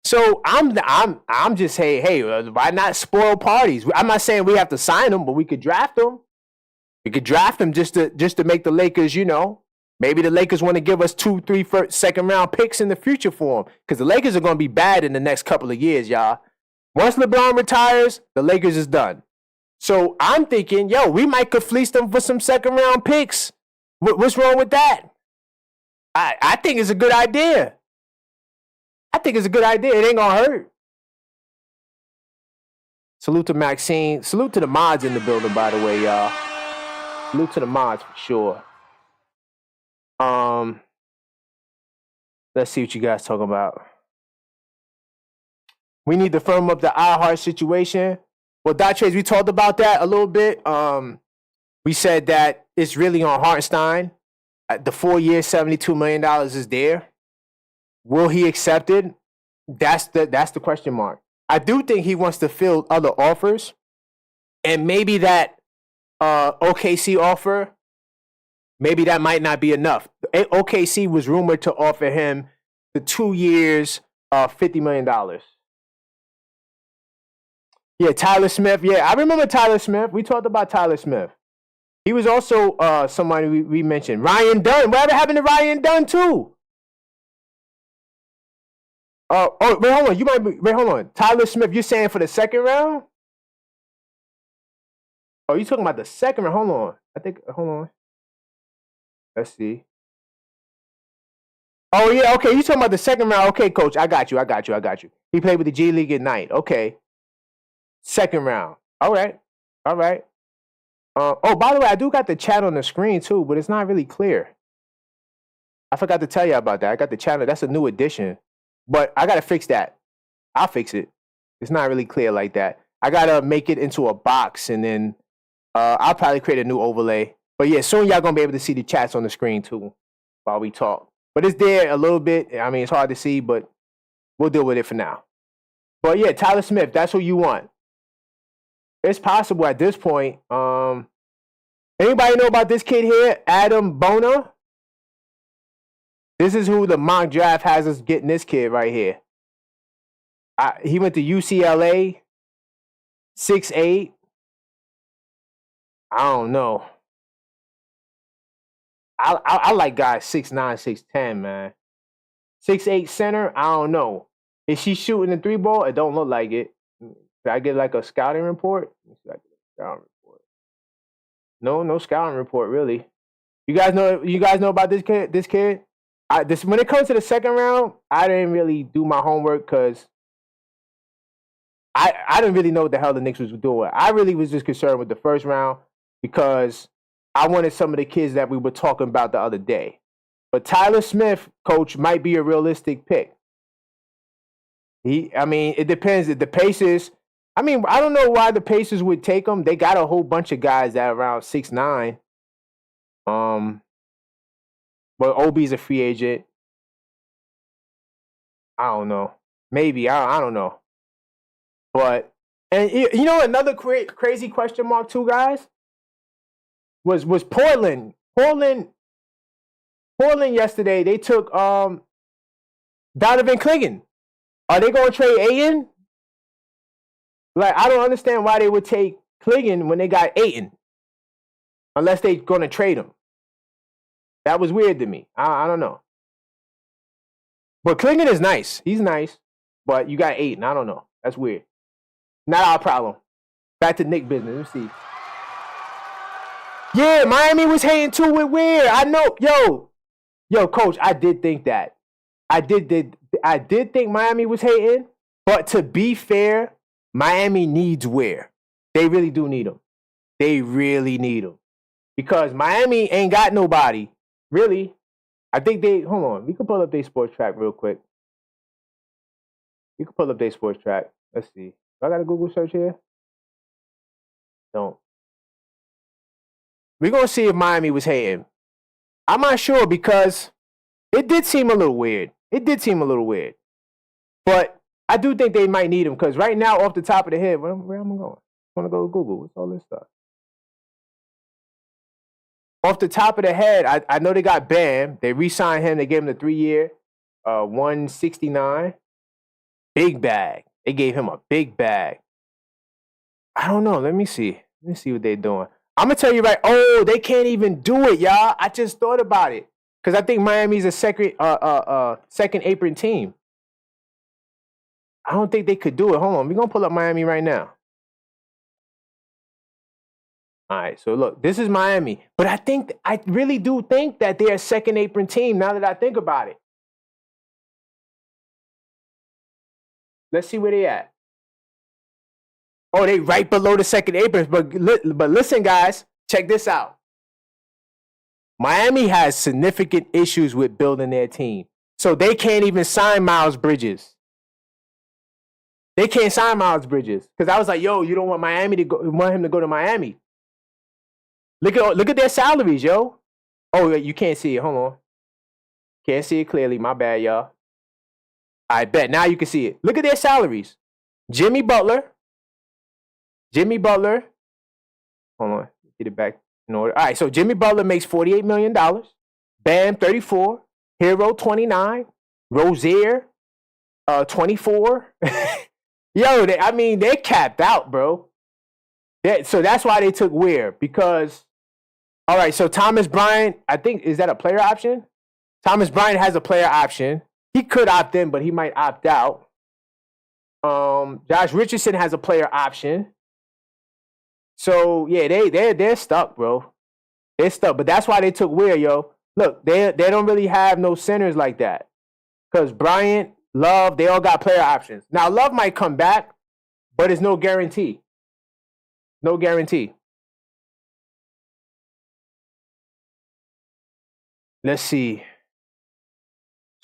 So I'm just saying, hey, why not spoil parties? I'm not saying we have to sign him, but we could draft him. We could draft him just to make the Lakers, maybe the Lakers want to give us 2, 3 second round picks in the future for him, because the Lakers are going to be bad in the next couple of years, y'all. Once LeBron retires, the Lakers is done. So I'm thinking, yo, we might could fleece them for some second round picks. What's wrong with that? I think it's a good idea. It ain't gonna hurt. Salute to Maxine. Salute to the mods in the building, by the way, y'all. Salute to the mods for sure. Let's see what you guys talking about. We need to firm up the iHeart situation. Well, Datres, we talked about that a little bit. We said that it's really on Hartenstein. The 4-year, $72 million is there. Will he accept it? That's the question mark. I do think he wants to field other offers. And maybe that OKC offer, maybe that might not be enough. OKC was rumored to offer him the 2 years, $50 million. Yeah, Tyler Smith. Yeah, I remember Tyler Smith. We talked about Tyler Smith. He was also somebody we mentioned. Ryan Dunn. Whatever happened to Ryan Dunn too? Wait, hold on. Tyler Smith, you're saying for the second round? Oh, you talking about the second round? Hold on. Let's see. Oh, yeah, okay. You talking about the second round. Okay, coach. I got you. He played with the G League Ignite. Okay. Second round. All right. By the way, I do got the chat on the screen too, but it's not really clear. I forgot to tell you about that. I got the channel. That's a new addition. But I got to fix that. I'll fix it. It's not really clear like that. I got to make it into a box, and then I'll probably create a new overlay. But yeah, soon y'all going to be able to see the chats on the screen too while we talk. But it's there a little bit. I mean, it's hard to see, but we'll deal with it for now. But yeah, Tyler Smith, that's who you want. It's possible at this point. Anybody know about this kid here, Adam Bona? This is who the mock draft has us getting this kid right here. He went to UCLA, 6'8". I don't know. I like guys 6'9", 6'10", man. 6'8" center, I don't know. Is she shooting the 3 ball? It don't look like it. Did I get like a scouting report? No scouting report really. You guys know about this kid? When it comes to the second round, I didn't really do my homework because I didn't really know what the hell the Knicks was doing. I really was just concerned with the first round because I wanted some of the kids that we were talking about the other day. But Tyler Smith, coach, might be a realistic pick. It depends. The Pacers, I don't know why the Pacers would take him. They got a whole bunch of guys that are around 6'9". But Obi's a free agent. I don't know. Maybe. I don't know. But, and you know, another crazy question mark too, guys, was Portland. Portland yesterday, they took Donovan Clingan. Are they going to trade Ayton? Like, I don't understand why they would take Clingan when they got Ayton. Unless they're going to trade him. That was weird to me. I don't know. But Clingan is nice. He's nice. But you got Ayton. I don't know. That's weird. Not our problem. Back to Knick business. Let's see. Yeah, Miami was hating too with Weir. I know. Yo, coach, I did think that. I did think Miami was hating. But to be fair, Miami needs Weir. They really do need him. They really need him. Because Miami ain't got nobody. Really. I think hold on. We can pull up their sports track real quick. You can pull up their sports track. Let's see. Do I got a Google search here? Don't. We're going to see if Miami was hating. I'm not sure because it did seem a little weird. But I do think they might need him because right now, off the top of the head, where am I going? I want to go to Google. What's all this stuff? Off the top of the head, I know they got Bam. They re-signed him. They gave him the 3-year, 169. Big bag. They gave him a big bag. I don't know. Let me see what they're doing. I'm going to tell you right. Oh, they can't even do it, y'all. I just thought about it. Because I think Miami's a second apron team. I don't think they could do it. Hold on. We're going to pull up Miami right now. All right. So, look. This is Miami. But I really do think that they're a second apron team now that I think about it. Let's see where they at. Oh, they right below the second apron. But listen, guys. Check this out. Miami has significant issues with building their team. So they can't even sign Miles Bridges. They can't sign Miles Bridges. Because I was like, yo, you don't want him to go to Miami. Look at their salaries, yo. Oh, you can't see it. Hold on. Can't see it clearly. My bad, y'all. I bet. Now you can see it. Look at their salaries. Jimmy Butler. Hold on. Get it back in order. All right, so Jimmy Butler makes $48 million. Bam, 34. Hero, 29. Rozier, 24. Yo, they're capped out, bro. So that's why they took Weir. Because, all right, so Thomas Bryant, I think, is that a player option? Thomas Bryant has a player option. He could opt in, but he might opt out. Josh Richardson has a player option. So yeah, they're stuck, bro. They're stuck. But that's why they took Weir, yo. Look, they don't really have no centers like that. Because Bryant, Love, they all got player options. Now Love might come back, but it's no guarantee. No guarantee. Let's see.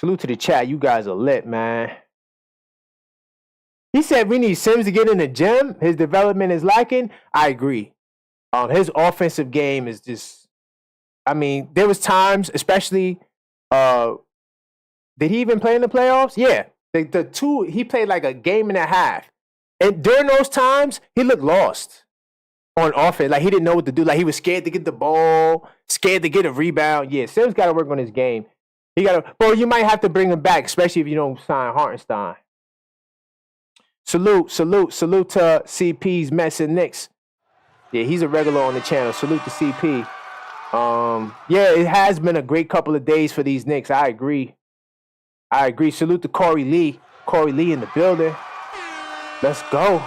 Salute to the chat. You guys are lit, man. He said we need Sims to get in the gym. His development is lacking. I agree. His offensive game is just, there was times, especially, did he even play in the playoffs? Yeah. He played like a game and a half. And during those times, he looked lost on offense. Like he didn't know what to do. Like he was scared to get the ball, scared to get a rebound. Yeah, Sims got to work on his game. Bro, you might have to bring him back, especially if you don't sign Hartenstein. Salute to CP's Mets and Knicks. Yeah, he's a regular on the channel. Salute to CP. Yeah, it has been a great couple of days for these Knicks. I agree. Salute to Corey Lee. Corey Lee in the building. Let's go.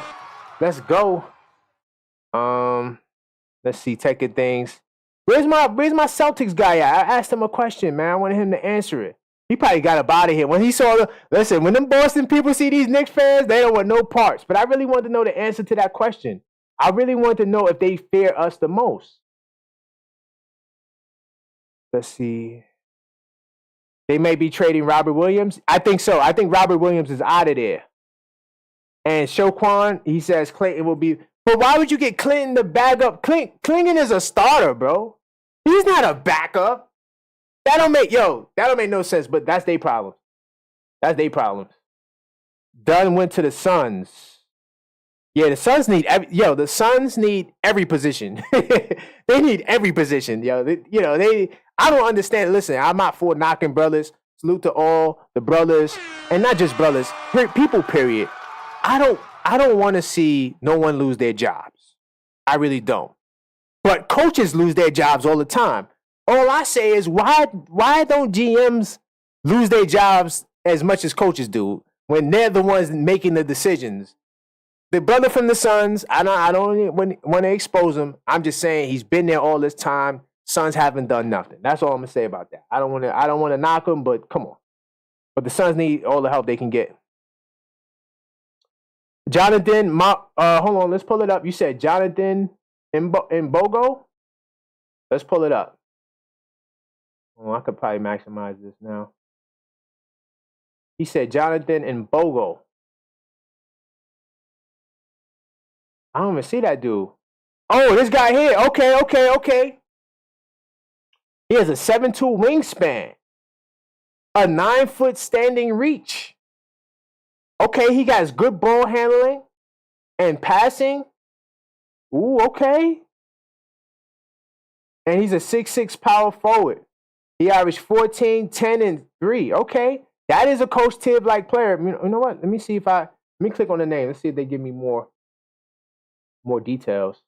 Let's see, taking things. Where's my Celtics guy at? I asked him a question, man. I wanted him to answer it. He probably got up out of here. When he saw when them Boston people see these Knicks fans, they don't want no parts. But I really wanted to know the answer to that question. I really wanted to know if they fear us the most. Let's see. They may be trading Robert Williams. I think so. I think Robert Williams is out of there. And Shoquan, he says Clayton will be. But why would you get Clinton to back up? Clinton is a starter, bro. He's not a backup. That don't make no sense, but that's their problem. Dunn went to the Suns. Yeah, the Suns need every position. They need every position, yo. I don't understand. Listen, I'm not for knocking brothers. Salute to all the brothers, and not just brothers, people, period. I don't want to see no one lose their jobs. I really don't. But coaches lose their jobs all the time. All I say is, why don't GMs lose their jobs as much as coaches do when they're the ones making the decisions? The brother from the Suns, I don't want to expose him. I'm just saying he's been there all this time. Suns haven't done nothing. That's all I'm gonna say about that. I don't want to knock him, but come on. But the Suns need all the help they can get. Jonathan, hold on, let's pull it up. You said Jonathan Mbogo? Let's pull it up. Oh, I could probably maximize this now. He said Jonathan and Bogo. I don't even see that dude. Oh, this guy here. Okay. He has a 7'2" wingspan, a 9-foot standing reach. Okay, he got good ball handling and passing. Ooh, okay. And he's a 6'6" power forward. He averaged 14, 10, and 3. Okay. That is a Coach Tibb-like player. You know what? Let me click on the name. Let's see if they give me more details.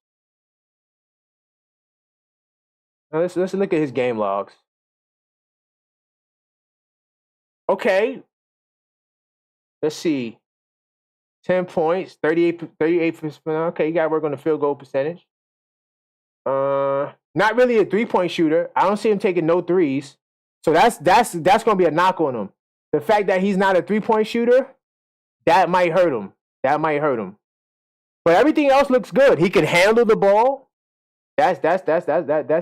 Now let's look at his game logs. Okay. Let's see. 10 points, 38%. Okay, you got to work on the field goal percentage. Not really a 3-point shooter. I don't see him taking no threes. So that's going to be a knock on him. The fact that he's not a 3-point shooter, that might hurt him. But everything else looks good. He can handle the ball. That's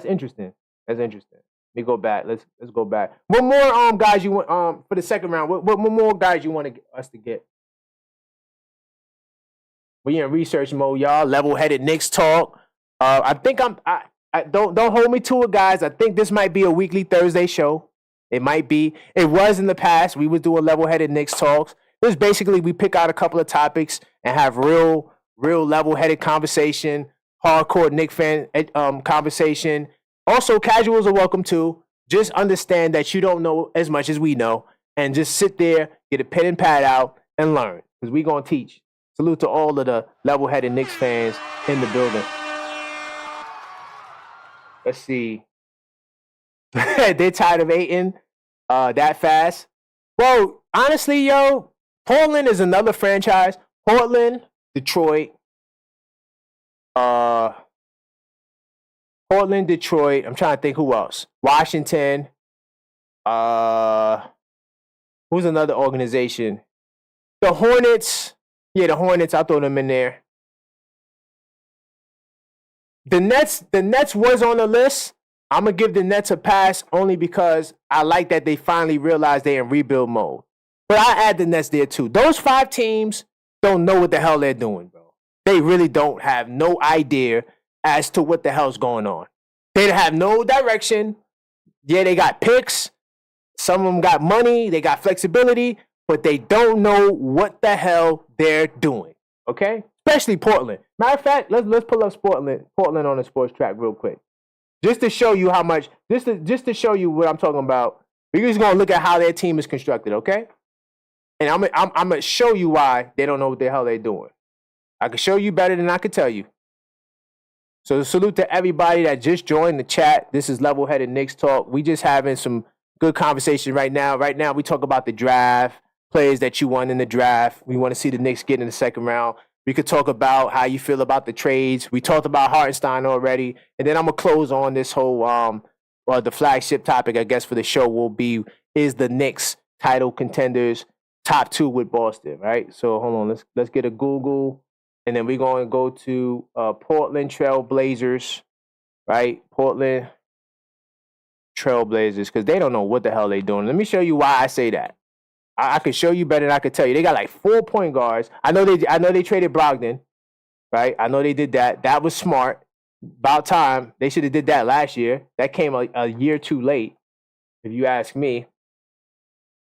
interesting. That's interesting. Let me go back. Let's go back. What more guys you want for the second round? What more guys you want us to get? We in research mode, y'all. Level-headed Knicks talk. I think I don't hold me to it, guys. I think this might be a weekly Thursday show. It might be. It was in the past. We would do a level-headed Knicks talks. It was basically we pick out a couple of topics and have real level-headed conversation, hardcore Knicks fan conversation. Also, casuals are welcome too. Just understand that you don't know as much as we know, and just sit there, get a pen and pad out, and learn, because we're going to teach. Salute to all of the level-headed Knicks fans in the building. Let's see. They're tired of hating that fast. Well, honestly, yo, Portland is another franchise. Portland, Detroit. Portland, Detroit. I'm trying to think who else. Washington. Who's another organization? The Hornets. Yeah, the Hornets. I'll throw them in there. The Nets was on the list. I'm going to give the Nets a pass only because I like that they finally realized they're in rebuild mode. But I add the Nets there too. Those 5 teams don't know what the hell they're doing, bro. They really don't have no idea as to what the hell's going on. They have no direction. Yeah, they got picks. Some of them got money. They got flexibility. But they don't know what the hell they're doing. Okay? Especially Portland. Matter of fact, let's pull up Portland on the sports track real quick. Just to show you how much, just to show you what I'm talking about. We're just gonna look at how their team is constructed, okay? And I'm gonna show you why they don't know what the hell they're doing. I can show you better than I could tell you. So salute to everybody that just joined the chat. This is Level-Headed Knicks Talk. We just having some good conversation right now. Right now, we talk about the draft, players that you want in the draft. We want to see the Knicks get in the second round. We could talk about how you feel about the trades. We talked about Hartenstein already. And then I'm going to close on this whole, the flagship topic, I guess, for the show will be, is the Knicks title contenders top 2 with Boston, right? So hold on, let's get a Google. And then we're going to go to Portland Trail Blazers, right? Portland Trail Blazers, because they don't know what the hell they're doing. Let me show you why I say that. I could show you better than I could tell you. They got like 4 point guards. I know they traded Brogdon, right? I know they did that. That was smart. About time. They should have did that last year. That came a year too late, if you ask me.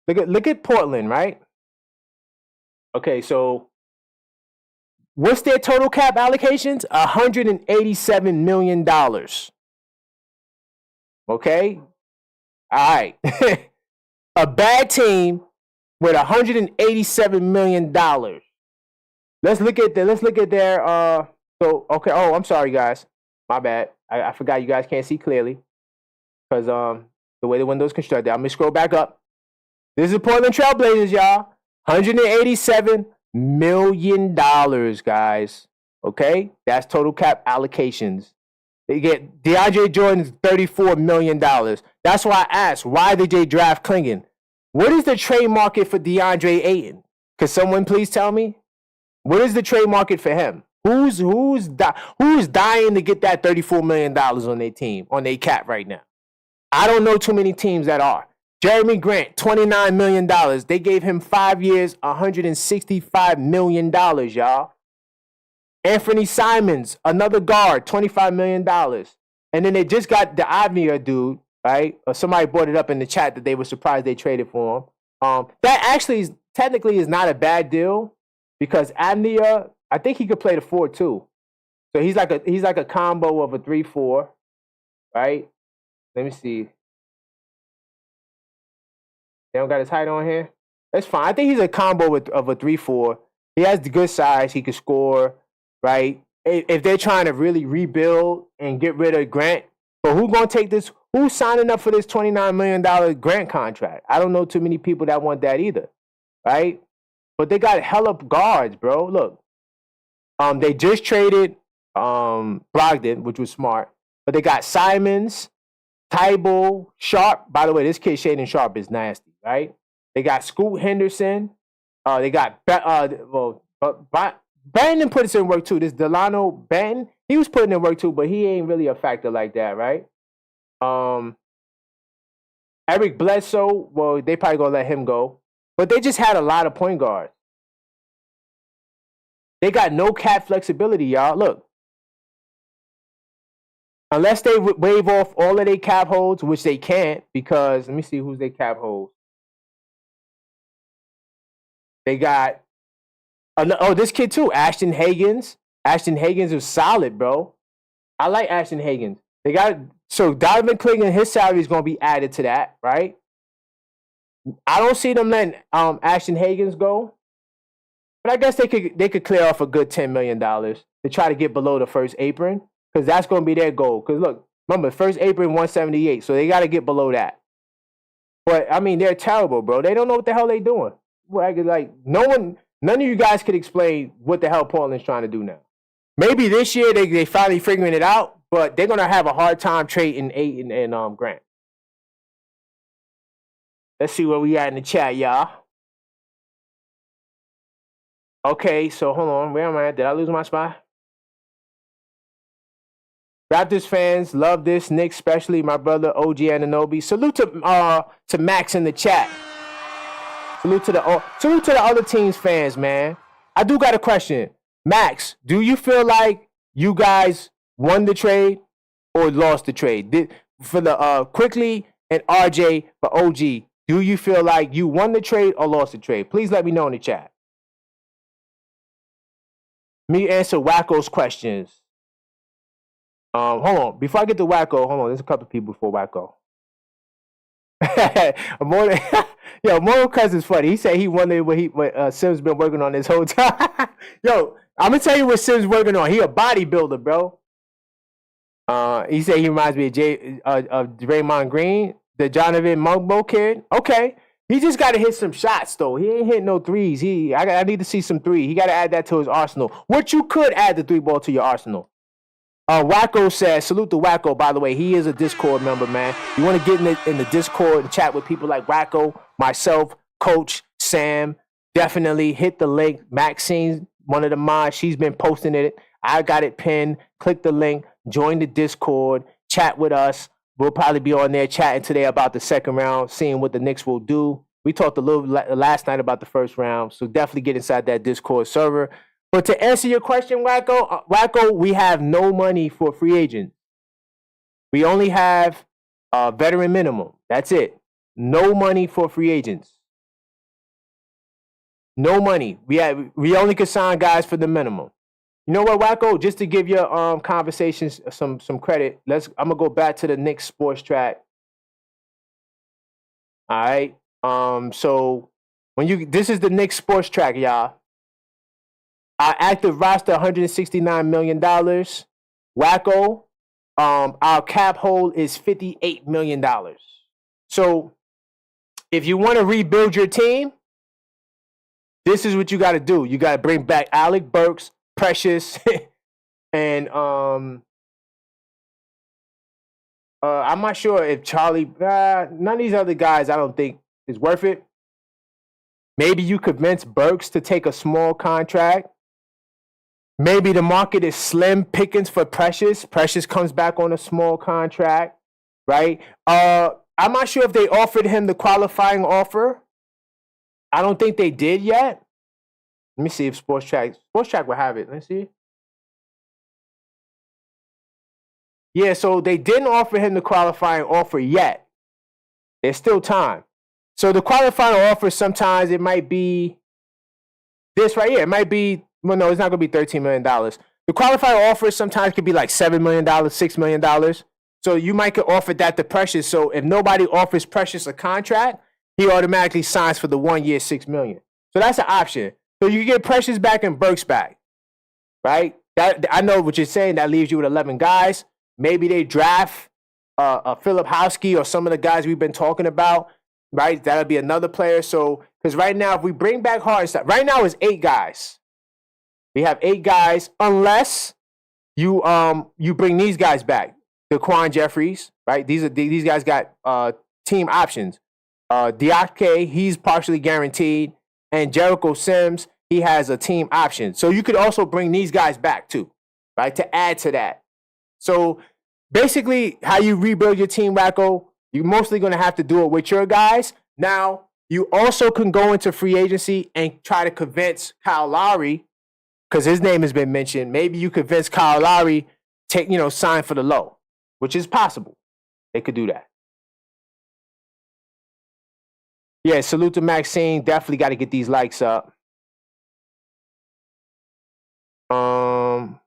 Look at Portland, right? Okay, so what's their total cap allocations? $187 million. Okay? All right. A bad team with $187 million. Let's look at their okay. Oh, I'm sorry, guys. My bad. I forgot you guys can't see clearly because the way the window's constructed. I'm gonna scroll back up. This is Portland Trail Blazers, y'all. $187 million, guys. Okay, that's total cap allocations. They get DeAndre Jordan's $34 million. That's why I asked, why did they draft Klingon? What is the trade market for DeAndre Ayton? Could someone please tell me? What is the trade market for him? Who's dying to get that $34 million on their team, on their cap right now? I don't know too many teams that are. Jeremy Grant, $29 million. They gave him 5 years, $165 million, y'all. Anthony Simons, another guard, $25 million. And then they just got the Avnia dude, right? Or somebody brought it up in the chat that they were surprised they traded for him. That actually technically is not a bad deal because Avnia, I think he could play the 4 too. So he's like a combo of a 3-4, right? Let me see. They don't got his height on here. That's fine. I think he's a combo of a 3-4. He has the good size. He can score, right? If they're trying to really rebuild and get rid of Grant, but who's going to take this? Who's signing up for this $29 million Grant contract? I don't know too many people that want that either, right? But they got hella guards, bro. Look, they just traded Brogdon, which was smart, but they got Simons, Tybalt, Sharp. By the way, this kid Shaden Sharp is nasty, right? They got Scoot Henderson. They got Brandon puts in work too. This Delano Benton, he was putting in work too, but he ain't really a factor like that, right? Eric Bledsoe, well, they probably gonna let him go, but they just had a lot of point guards. They got no cap flexibility, y'all. Look, unless they waive off all of their cap holds, which they can't, because let me see who's their cap holds. They got this kid too, Ashton Hagans. Ashton Hagans is solid, bro. I like Ashton Hagans. They got so Donovan Clingan, his salary is going to be added to that, right? I don't see them letting Ashton Hagans go, but I guess they could clear off a good $10 million to try to get below the first apron because that's going to be their goal. Because look, remember, first apron 178, so they got to get below that. But I mean, they're terrible, bro. They don't know what the hell they're doing. Like none of you guys could explain what the hell Portland's trying to do now. Maybe this year they finally figuring it out, but they're gonna have a hard time trading Ayton and Grant. Let's see where we at in the chat, y'all. Okay, so hold on. Where am I at? Did I lose my spot? Raptors fans love this. Knicks, especially my brother OG Anunoby. Salute to Max in the chat. Salute to the other team's fans, man. I do got a question. Max, do you feel like you guys won the trade or lost the trade? For the Quickly and RJ for OG, do you feel like you won the trade or lost the trade? Please let me know in the chat. Me answer Wacko's questions. Hold on. Before I get to Wacko, hold on. There's a couple people before Wacko. Moral Cousin's funny. He said he wondered what Sim's been working on this whole time. Yo, I'm gonna tell you what Sim's working on. He a bodybuilder, bro. He said he reminds me of Draymond Green, the Jonathan Mugbo kid. Okay, he just got to hit some shots though. He ain't hit no threes. I need to see some three. He got to add that to his arsenal. What you could add the 3-ball to your arsenal. Wacko says, salute to Wacko, by the way. He is a Discord member, man. You want to get in the Discord and chat with people like Wacko, myself, Coach, Sam. Definitely hit the link. Maxine, one of the mods, she's been posting it. I got it pinned. Click the link. Join the Discord. Chat with us. We'll probably be on there chatting today about the second round, seeing what the Knicks will do. We talked a little last night about the first round, so definitely get inside that Discord server. But to answer your question, Wacko, we have no money for free agents. We only have veteran minimum. That's it. No money for free agents. No money. We only can sign guys for the minimum. You know what, Wacko? Just to give your conversations some credit, I'm gonna go back to the Knicks sports track. All right. So this is the Knicks sports track, y'all. Our active roster, $169 million. Wacko, our cap hold is $58 million. So if you want to rebuild your team, this is what you got to do. You got to bring back Alec Burks, Precious, and I'm not sure if Charlie, none of these other guys I don't think is worth it. Maybe you convince Burks to take a small contract. Maybe the market is slim pickings for Precious. Precious comes back on a small contract. right? I'm not sure if they offered him the qualifying offer. I don't think they did yet. Let me see if Sports Track will have it. Let's see. Yeah, so they didn't offer him the qualifying offer yet. There's still time. So the qualifying offer, sometimes it might be this right here. It might be, well, no, it's not going to be $13 million. The qualifying offer sometimes could be like $7 million, $6 million. So you might get offered that to Precious. So if nobody offers Precious a contract, he automatically signs for the 1 year, $6 million. So that's an option. So you get Precious back and Burks back, right? That I know what you're saying. That leaves you with 11 guys. Maybe they draft Philip Howsky or some of the guys we've been talking about, right? That'll be another player. So, because right now, if we bring back Hartenstein, right now it's 8 guys. We have 8 guys, unless you bring these guys back. Daquan Jeffries, right? These guys got team options. Diake, he's partially guaranteed, and Jericho Sims, he has a team option. So you could also bring these guys back too, right? To add to that. So basically, how you rebuild your team, Wacko, you're mostly going to have to do it with your guys. Now, you also can go into free agency and try to convince Kyle Lowry, because his name has been mentioned. Maybe you convince Kyle Lowry sign for the low, which is possible. They could do that. Yeah, salute to Maxine. Definitely got to get these likes up. Who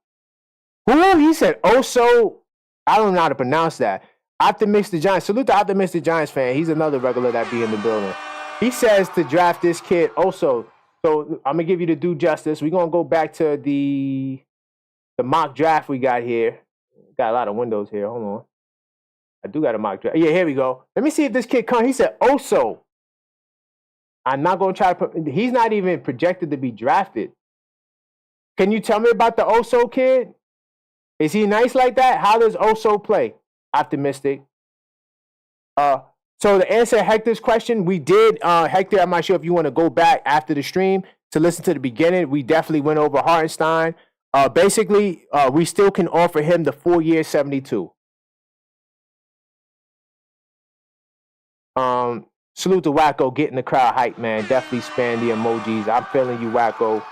he said? Also, I don't know how to pronounce that. Optimistic Giants. Salute to Optimistic Giants fan. He's another regular that be in the building. He says to draft this kid also. So I'm gonna give you the due justice. We're gonna go back to the mock draft we got here. Got a lot of windows here. Hold on. I do got a mock draft. Yeah, here we go. Let me see if this kid comes. He said also. I'm not gonna try to put. He's not even projected to be drafted. Can you tell me about the Oso kid? Is he nice like that? How does Oso play? Optimistic. So to answer Hector's question, we did, Hector, I'm not sure if you want to go back after the stream to listen to the beginning. We definitely went over Hartenstein. Basically, we still can offer him the 4 year 72. Salute to Wacko, getting the crowd hype, man. Definitely spam the emojis. I'm feeling you, Wacko.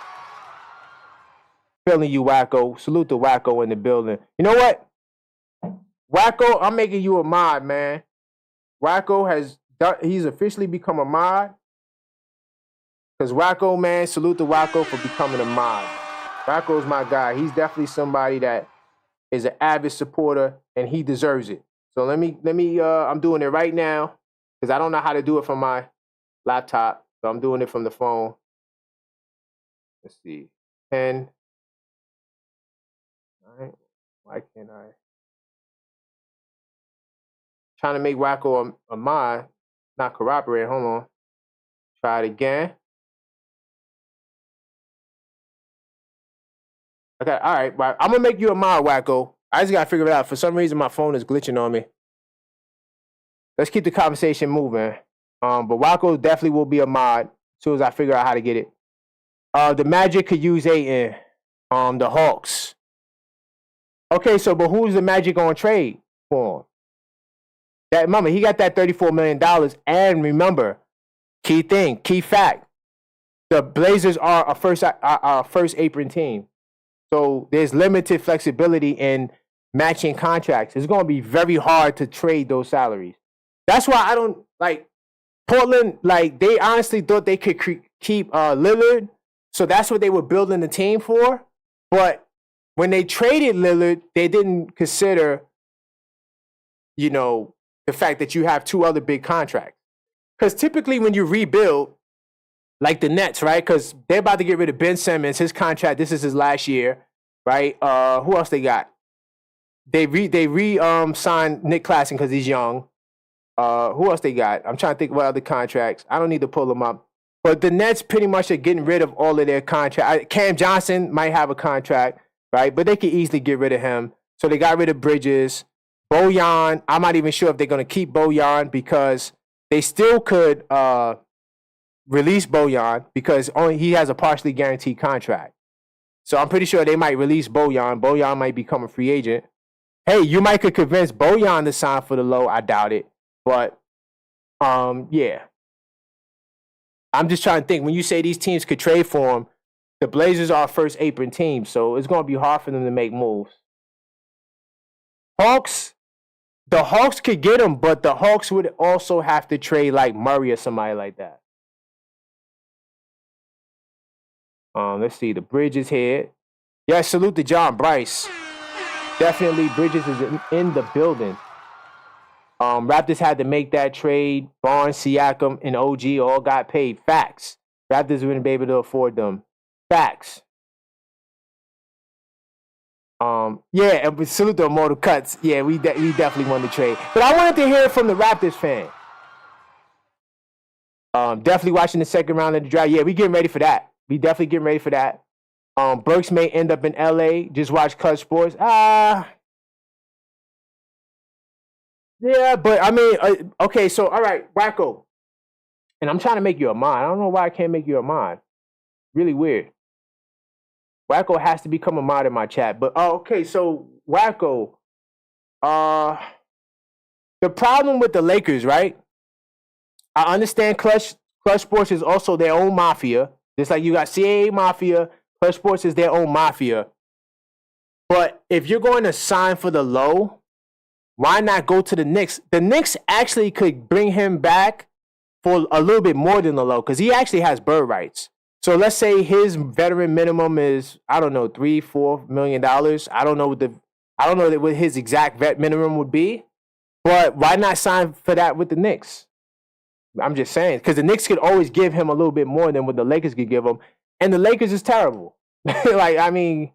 Feeling you, Wacko. Salute to Wacko in the building. You know what? Wacko, I'm making you a mod, man. Wacko he's officially become a mod. Because Wacko, man, salute to Wacko for becoming a mod. Wacko's my guy. He's definitely somebody that is an avid supporter, and he deserves it. So let me. I'm doing it right now because I don't know how to do it from my laptop. So I'm doing it from the phone. Let's see. 10. All right. Why can't I? Trying to make Wacko a mod, not corroborate. Hold on. Try it again. Okay, all right. I'm going to make you a mod, Wacko. I just got to figure it out. For some reason, my phone is glitching on me. Let's keep the conversation moving. But Wacko definitely will be a mod as soon as I figure out how to get it. The Magic could use Ayton. The Hawks. Okay, so but who's the Magic on trade for? Remember, he got that $34 million. And remember, key fact, the Blazers are a first apron team. So there's limited flexibility in matching contracts. It's going to be very hard to trade those salaries. That's why I don't like Portland. Like, they honestly thought they could keep Lillard. So that's what they were building the team for. But when they traded Lillard, they didn't consider, the fact that you have 2 other big contracts. Because typically when you rebuild, like the Nets, right? Because they're about to get rid of Ben Simmons. His contract, this is his last year, right? Who else they got? They signed Nick Claxton because he's young. Who else they got? I'm trying to think what other contracts. I don't need to pull them up. But the Nets pretty much are getting rid of all of their contracts. Cam Johnson might have a contract, right? But they could easily get rid of him. So they got rid of Bridges. Bojan, I'm not even sure if they're going to keep Bojan because they still could release Bojan because he has a partially guaranteed contract. So I'm pretty sure they might release Bojan. Bojan might become a free agent. Hey, you might could convince Bojan to sign for the low. I doubt it. But yeah. I'm just trying to think. When you say these teams could trade for him, the Blazers are our first apron team, so it's gonna be hard for them to make moves. Hawks, the Hawks could get him, but the Hawks would also have to trade like Murray or somebody like that. Let's see. The Bridges here. Yeah, salute to John Bryce. Definitely, Bridges is in the building. Raptors had to make that trade. Barnes, Siakam, and OG all got paid. Facts. Raptors wouldn't be able to afford them. Facts. Yeah, and salute to Immortal Cuts. Yeah, we definitely won the trade. But I wanted to hear it from the Raptors fan. Definitely watching the second round of the draft. Yeah, we getting ready for that. We definitely getting ready for that. Burks may end up in LA. Just watch Clutch Sports. Yeah, but I mean, okay, so all right, Wacko. And I'm trying to make you a mod. I don't know why I can't make you a mod. Really weird. Wacko has to become a mod in my chat. But okay, so Wacko. The problem with the Lakers, right? I understand Clutch Sports is also their own mafia. Just like you got CAA Mafia, Clutch Sports is their own mafia. But if you're going to sign for the low, why not go to the Knicks? The Knicks actually could bring him back for a little bit more than the low because he actually has bird rights. So let's say his veteran minimum is, I don't know, $3-4 million. I don't know what his exact vet minimum would be, but why not sign for that with the Knicks? I'm just saying, because the Knicks could always give him a little bit more than what the Lakers could give him, and the Lakers is terrible. Like, I mean,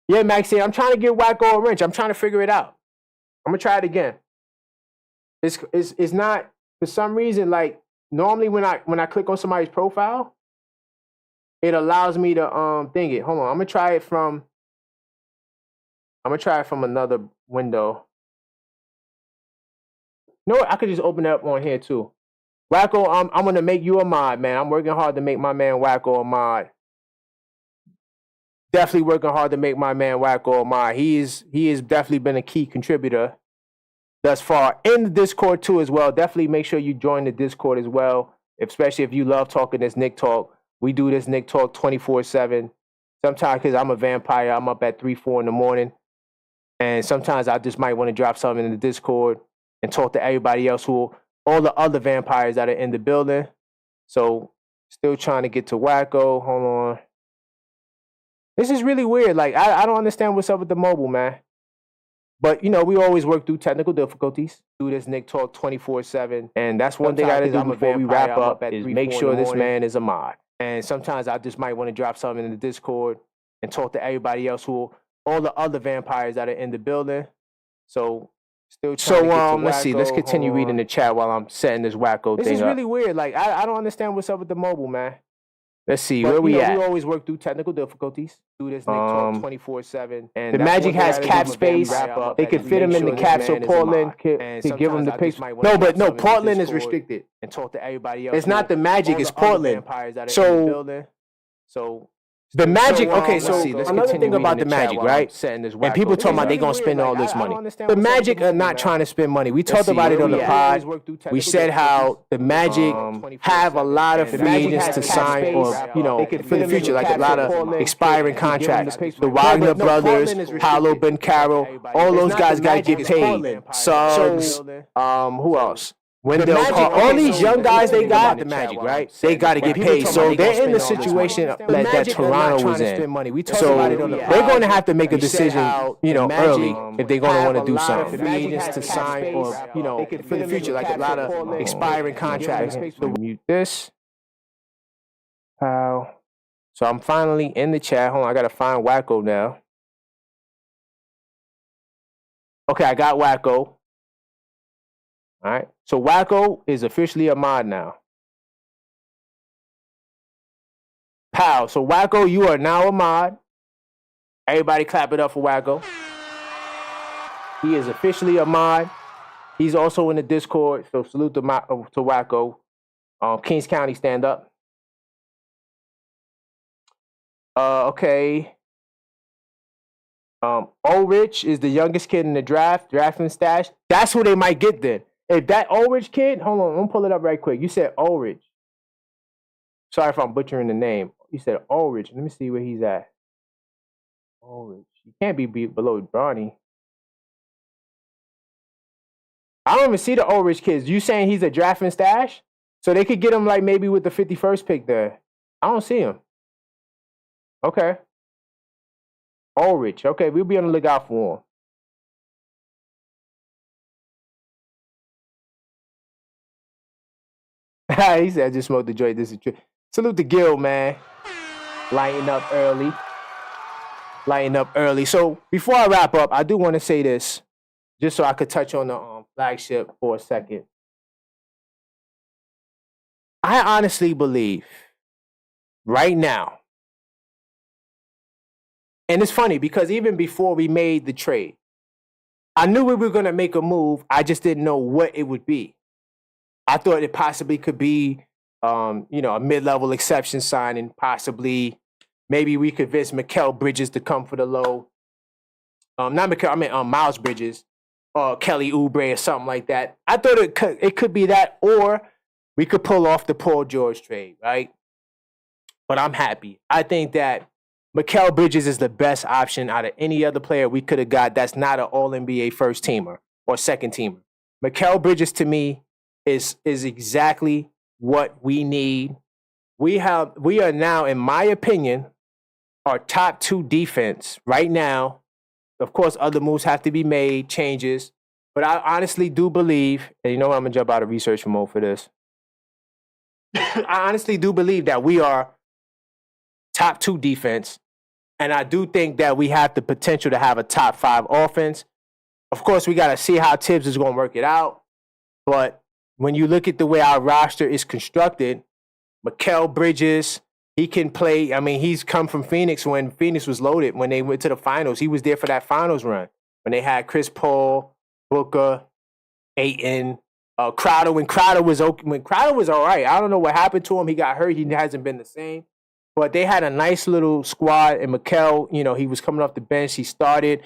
yeah, Maxie, I'm trying to get Wacko a wrench. I'm trying to figure it out. I'm gonna try it again. It's not, for some reason, like normally when I click on somebody's profile, it allows me to thing it. Hold on, I'm gonna try it from another window. You know what? I could just open it up on here too. Wacko, I'm gonna make you a mod, man. I'm working hard to make my man Wacko a mod. Definitely working hard to make my man Wacko a mod. He has definitely been a key contributor thus far in the Discord too as well. Definitely make sure you join the Discord as well, especially if you love talking this Knick talk. We do this Knick talk 24/7. Sometimes because I'm a vampire, I'm up at 3-4 in the morning, and sometimes I just might want to drop something in the Discord and talk to everybody else all the other vampires that are in the building. So still trying to get to Wacko. Hold on. This is really weird. Like, I don't understand what's up with the mobile, man. But, we always work through technical difficulties. Do this Knick Talk 24/7. And that's one thing I gotta do before we wrap up is make sure this man is a mod. And sometimes I just might want to drop something in the Discord and talk to everybody else all the other vampires that are in the building. So still trying to get to let's see. Let's continue reading the chat while I'm setting this Wacko thing up. This is really weird. Like, I don't understand what's up with the mobile, man. Let's see, where we at? We always work through technical difficulties. Do this Knick Talk 24/7. And the Magic has cap space. They could fit him in the cap, so Portland could give him the picks. No, Portland is restricted. And talk to everybody else. It's not the Magic, it's Portland. So the Magic, okay, so another thing about the Magic, right? And people talking about they gonna spend all this money. The Magic are not trying to spend money. We talked about it on the pod. We said how the Magic have a lot of free agents to sign or, for the future, like a lot of expiring contracts. The Wagner brothers, Paolo Bencaro, all those guys gotta get paid. Suggs, who else? All these young guys they got the Magic, right? They got to get paid, so they're in the situation that Toronto was in. So they're going to have to make a decision, early if they're going to want to do something. Free agents to sign, or for the future, like a lot of expiring contracts. So mute this. So I'm finally in the chat. Hold on, I got to find Wacko now. Okay, I got Wacko. All right, so Wacko is officially a mod now. Pow, so Wacko, you are now a mod. Everybody clap it up for Wacko. He is officially a mod. He's also in the Discord, so salute to Wacko. Kings County, stand up. Okay. Ulrich is the youngest kid in the drafting stash. That's who they might get then. If that Ulrich kid, hold on, I'm pull it up right quick. You said Ulrich. Sorry if I'm butchering the name. You said Ulrich. Let me see where he's at. Ulrich. He can't be below Bronny. I don't even see the Ulrich kids. You saying he's a drafting stash? So they could get him like maybe with the 51st pick there. I don't see him. Okay. Ulrich. Okay, we'll be on the lookout for him. He said, I just smoked the joint. This is true. Salute to Gil, man. Lighting up early. So before I wrap up, I do want to say this, just so I could touch on the flagship for a second. I honestly believe right now, and it's funny because even before we made the trade, I knew we were going to make a move. I just didn't know what it would be. I thought it possibly could be, a mid-level exception signing, possibly. Maybe we could convince Mikal Bridges to come for the low. Not Mikal, I mean Miles Bridges or Kelly Oubre or something like that. I thought it could be that, or we could pull off the Paul George trade, right? But I'm happy. I think that Mikal Bridges is the best option out of any other player we could have got that's not an All-NBA first teamer or second teamer. Mikal Bridges, to me, is exactly what we need. We are now, in my opinion, our top 2 defense right now. Of course, other moves have to be made, changes. But I honestly do believe, and you know what, I'm going to jump out of research mode for this. I honestly do believe that we are top 2 defense. And I do think that we have the potential to have a top 5 offense. Of course, we got to see how Tibbs is going to work it out. But when you look at the way our roster is constructed, Mikal Bridges, he can play. I mean, he's come from Phoenix when Phoenix was loaded. When they went to the finals, he was there for that finals run. When they had Chris Paul, Booker, Ayton, Crowder. When Crowder was all right. I don't know what happened to him. He got hurt. He hasn't been the same. But they had a nice little squad. And Mikal, he was coming off the bench. He started.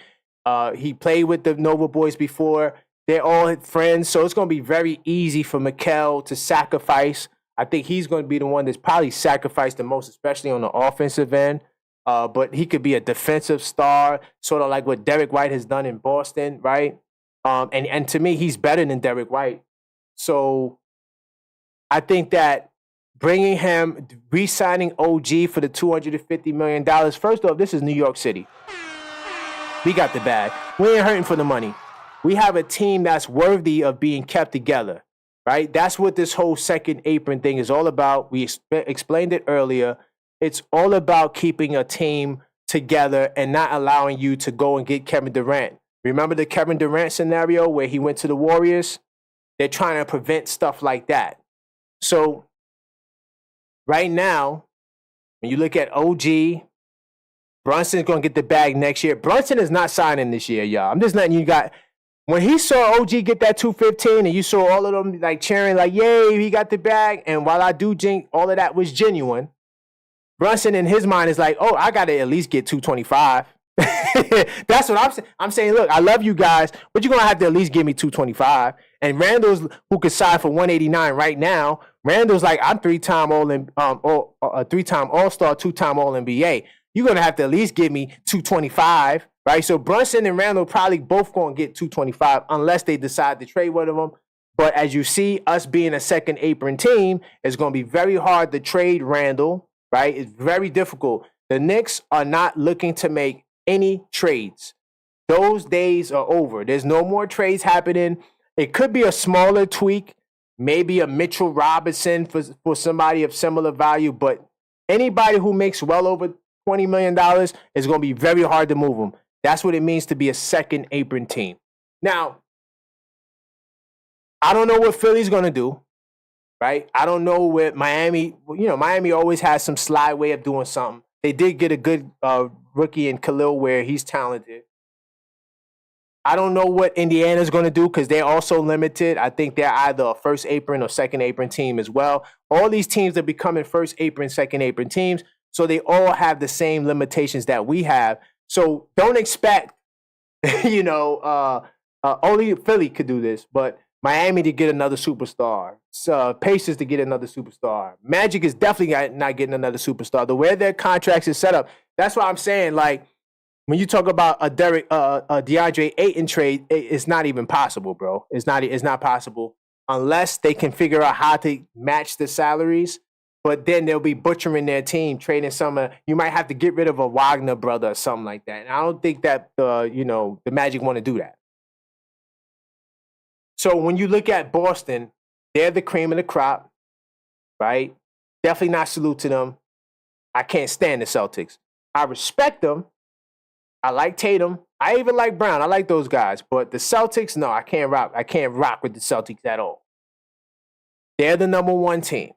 He played with the Nova boys before. They're all friends. So it's going to be very easy for Mikal to sacrifice. I think he's going to be the one that's probably sacrificed the most, especially on the offensive end. But he could be a defensive star, sort of like what Derek White has done in Boston, right? And to me, he's better than Derek White. So I think that bringing him, re-signing OG for the $250 million, first off, this is New York City. We got the bag. We ain't hurting for the money. We have a team that's worthy of being kept together. Right? That's what this whole second apron thing is all about. We explained it earlier. It's all about keeping a team together and not allowing you to go and get Kevin Durant. Remember the Kevin Durant scenario where he went to the Warriors? They're trying to prevent stuff like that. So right now, when you look at OG, Brunson's going to get the bag next year. Brunson is not signing this year, y'all. I'm just letting you guys. When he saw OG get that 215 and you saw all of them like cheering like, yay, he got the bag. And while I do think all of that was genuine, Brunson in his mind is like, oh, I got to at least get 225. That's what I'm saying. I'm saying, look, I love you guys, but you're going to have to at least give me 225. And Randall's, who could sign for 189 right now, Randall's like, I'm three-time All-Star, 2-time All-NBA. You're going to have to at least give me 225. Right, so Brunson and Randall probably both going to get 225 unless they decide to trade one of them. But as you see, us being a second apron team, it's going to be very hard to trade Randall, right? It's very difficult. The Knicks are not looking to make any trades. Those days are over. There's no more trades happening. It could be a smaller tweak, maybe a Mitchell Robinson for somebody of similar value, but anybody who makes well over $20 million is going to be very hard to move them. That's what it means to be a second apron team. Now, I don't know what Philly's going to do, right? I don't know what Miami, Miami always has some sly way of doing something. They did get a good rookie in Khalil where he's talented. I don't know what Indiana's going to do because they're also limited. I think they're either a first apron or second apron team as well. All these teams are becoming first apron, second apron teams, so they all have the same limitations that we have. So don't expect, only Philly could do this, but Miami to get another superstar. Pacers to get another superstar. Magic is definitely not getting another superstar. The way their contracts is set up, that's why I'm saying, like, when you talk about a DeAndre Ayton trade, it's not even possible, bro. It's not possible unless they can figure out how to match the salaries. But then they'll be butchering their team, trading some. You might have to get rid of a Wagner brother or something like that. And I don't think that the Magic want to do that. So when you look at Boston, they're the cream of the crop, right? Definitely not salute to them. I can't stand the Celtics. I respect them. I like Tatum. I even like Brown. I like those guys. But the Celtics, no, I can't rock. I can't rock with the Celtics at all. They're the number one team.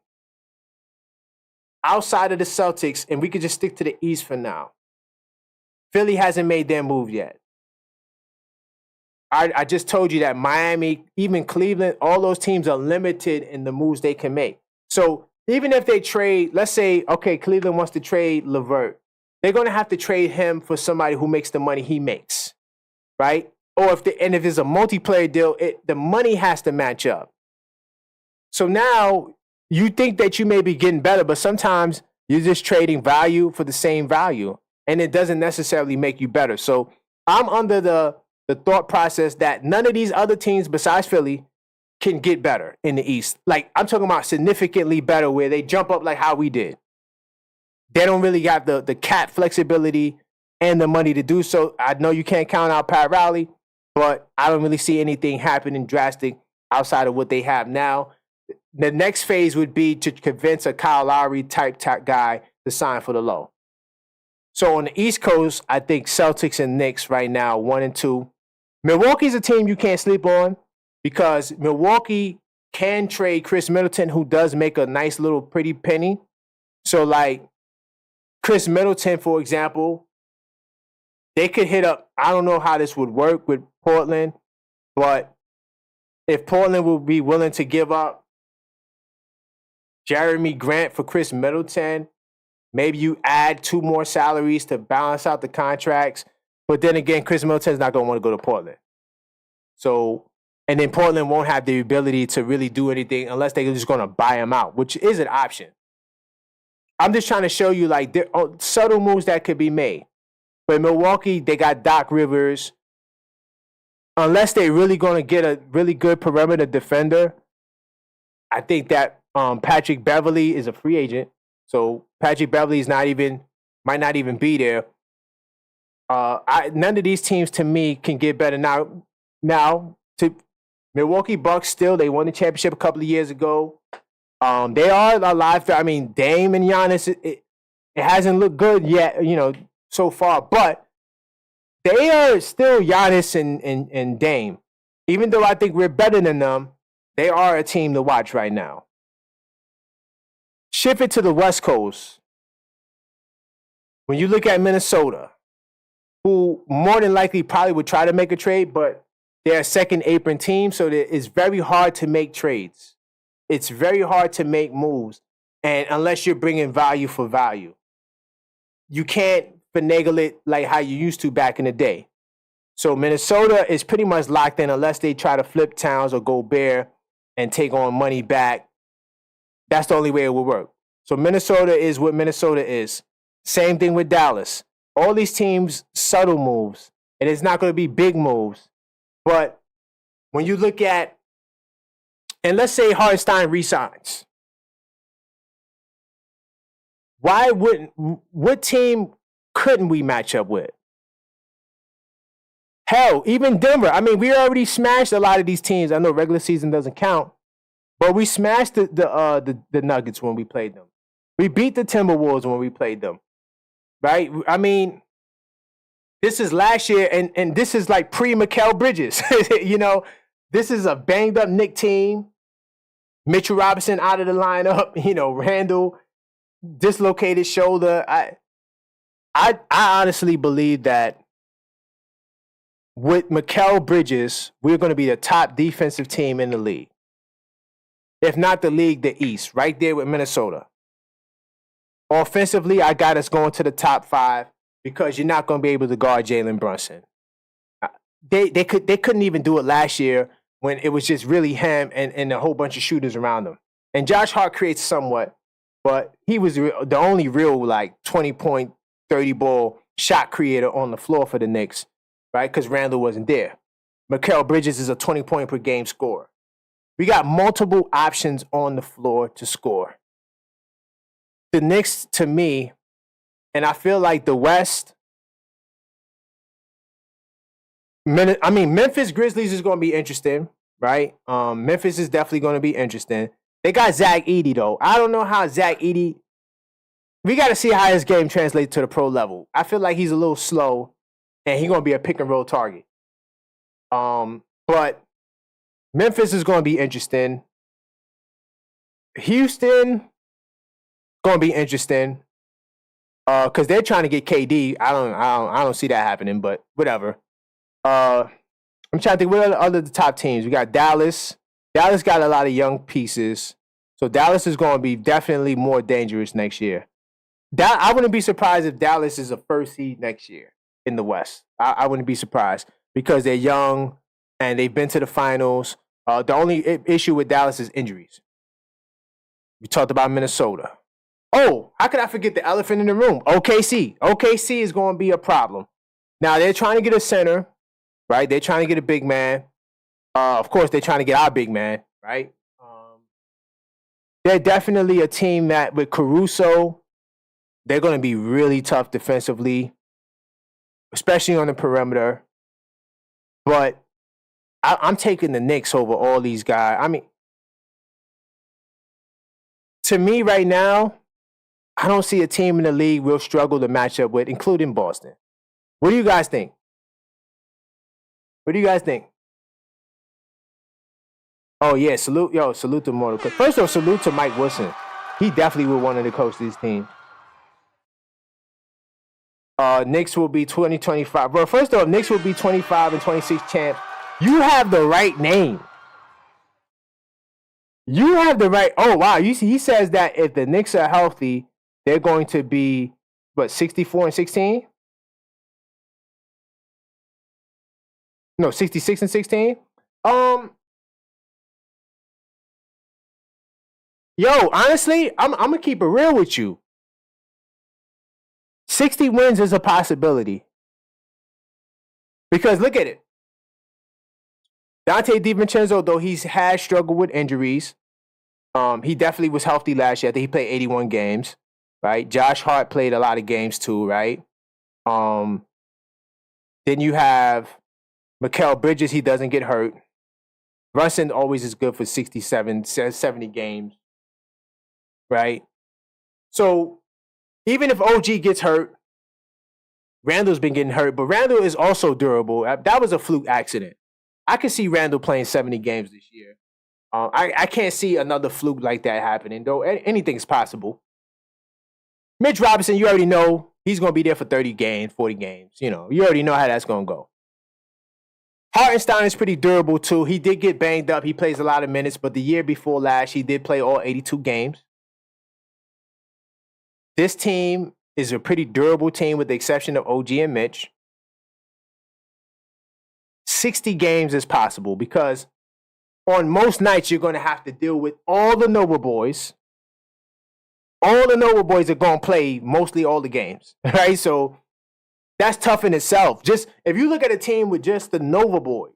Outside of the Celtics, and we could just stick to the East for now, Philly hasn't made their move yet. I just told you that Miami, even Cleveland, all those teams are limited in the moves they can make. So even if they trade, let's say, okay, Cleveland wants to trade LeVert, they're going to have to trade him for somebody who makes the money he makes, right? Or if it's a multiplayer deal, the money has to match up. So now you think that you may be getting better, but sometimes you're just trading value for the same value, and it doesn't necessarily make you better. So I'm under the thought process that none of these other teams besides Philly can get better in the East. Like, I'm talking about significantly better where they jump up like how we did. They don't really got the cap flexibility and the money to do so. I know you can't count out Pat Riley, but I don't really see anything happening drastic outside of what they have now. The next phase would be to convince a Kyle Lowry type guy to sign for the low. So on the East Coast, I think Celtics and Knicks right now, 1 and 2. Milwaukee's a team you can't sleep on because Milwaukee can trade Chris Middleton, who does make a nice little pretty penny. So, like, Chris Middleton, for example, they could hit up. I don't know how this would work with Portland, but if Portland would be willing to give up Jeremy Grant for Chris Middleton, maybe you add 2 more salaries to balance out the contracts. But then again, Chris Middleton's not going to want to go to Portland. So, and then Portland won't have the ability to really do anything unless they're just going to buy him out, which is an option. I'm just trying to show you, like, there are subtle moves that could be made. But Milwaukee, they got Doc Rivers. Unless they're really going to get a really good perimeter defender, I think that Patrick Beverley is a free agent. So Patrick Beverley might not even be there. None of these teams, to me, can get better. Now, to Milwaukee Bucks, still, they won the championship a couple of years ago. They are alive. I mean, Dame and Giannis, it hasn't looked good yet, so far. But they are still Giannis and Dame. Even though I think we're better than them, they are a team to watch right now. Shift it to the West Coast. When you look at Minnesota, who more than likely probably would try to make a trade, but they're a second apron team, so it's very hard to make trades. It's very hard to make moves, and unless you're bringing value for value. You can't finagle it like how you used to back in the day. So Minnesota is pretty much locked in unless they try to flip Towns or Gobert and take on money back. That's the only way it will work. So Minnesota is what Minnesota is. Same thing with Dallas. All these teams, subtle moves. And it's not going to be big moves. But when you look at, and let's say Hartenstein resigns. What team couldn't we match up with? Hell, even Denver. I mean, we already smashed a lot of these teams. I know regular season doesn't count. But we smashed the Nuggets when we played them. We beat the Timberwolves when we played them. Right? I mean, this is last year, and this is like pre-Mikal Bridges. This is a banged-up Knick team. Mitchell Robinson out of the lineup. Randall, dislocated shoulder. I honestly believe that with Mikal Bridges, we're going to be the top defensive team in the league. If not the league, the East, right there with Minnesota. Offensively, I got us going to the top 5. because you're not going to be able to guard Jalen Brunson. They couldn't even do it last year when it was just really him and a whole bunch of shooters around him. And Josh Hart creates somewhat, but he was the only real 20-point, 30-ball shot creator on the floor for the Knicks, right? Because Randall wasn't there. Mikal Bridges is a 20-point per game scorer. We got multiple options on the floor to score. The Knicks, to me, and I feel like the West, Memphis Grizzlies is going to be interesting, right? Memphis is definitely going to be interesting. They got Zach Edey, though. I don't know how Zach Edey, we got to see how his game translates to the pro level. I feel like he's a little slow, and he's going to be a pick-and-roll target. But Memphis is going to be interesting. Houston going to be interesting because they're trying to get KD. I don't see that happening, but whatever. I'm trying to think what are the other top teams. We got Dallas. Dallas got a lot of young pieces, so Dallas is going to be definitely more dangerous next year. I wouldn't be surprised if Dallas is a first seed next year in the West. I wouldn't be surprised because they're young and they've been to the finals. The only issue with Dallas is injuries. We talked about Minnesota. Oh, how could I forget the elephant in the room? OKC. OKC is going to be a problem. Now, they're trying to get a center, right? They're trying to get a big man. Of course, they're trying to get our big man, right? They're definitely a team that with Caruso, they're going to be really tough defensively, especially on the perimeter. But I'm taking the Knicks over all these guys. I mean, to me right now, I don't see a team in the league we'll struggle to match up with, including Boston. What do you guys think? What do you guys think? Oh, yeah, salute to Mortal. First of all, salute to Mike Wilson. He definitely would want to coach this team. Knicks will be 2025. Bro, first off, Knicks will be 25 and 26 champ. You have the right name. You have the right. Oh, wow. You see, he says that if the Knicks are healthy, they're going to be, 64 and 16? No, 66 and 16? Yo, honestly, I'm going to keep it real with you. 60 wins is a possibility. Because look at it. Dante DiVincenzo, though he has struggled with injuries, he definitely was healthy last year. I think he played 81 games, right? Josh Hart played a lot of games too, right? Then you have Mikal Bridges, he doesn't get hurt. Brunson always is good for 67, 70 games, right? So even if OG gets hurt, Randall's been getting hurt, but Randall is also durable. That was a fluke accident. I could see Randall playing 70 games this year. I can't see another fluke like that happening, though anything's possible. Mitch Robinson, you already know he's going to be there for 30 games, 40 games. You already know how that's going to go. Hartenstein is pretty durable, too. He did get banged up. He plays a lot of minutes, but the year before last, he did play all 82 games. This team is a pretty durable team with the exception of OG and Mitch. 60 games is possible because on most nights, you're going to have to deal with all the Nova boys. All the Nova boys are going to play mostly all the games, right? So that's tough in itself. Just if you look at a team with just the Nova boys,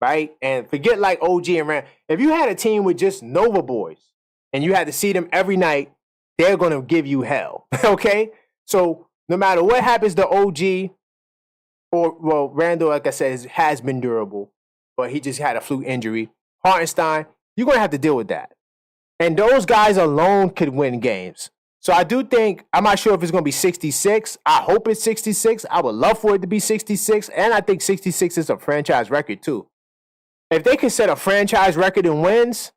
right? And forget like OG and Rand. If you had a team with just Nova boys and you had to see them every night, they're going to give you hell, okay? So no matter what happens to OG, Randall, like I said, has been durable, but he just had a fluke injury. Hartenstein, you're going to have to deal with that. And those guys alone could win games. So I do think, I'm not sure if it's going to be 66. I hope it's 66. I would love for it to be 66. And I think 66 is a franchise record too. If they can set a franchise record in wins,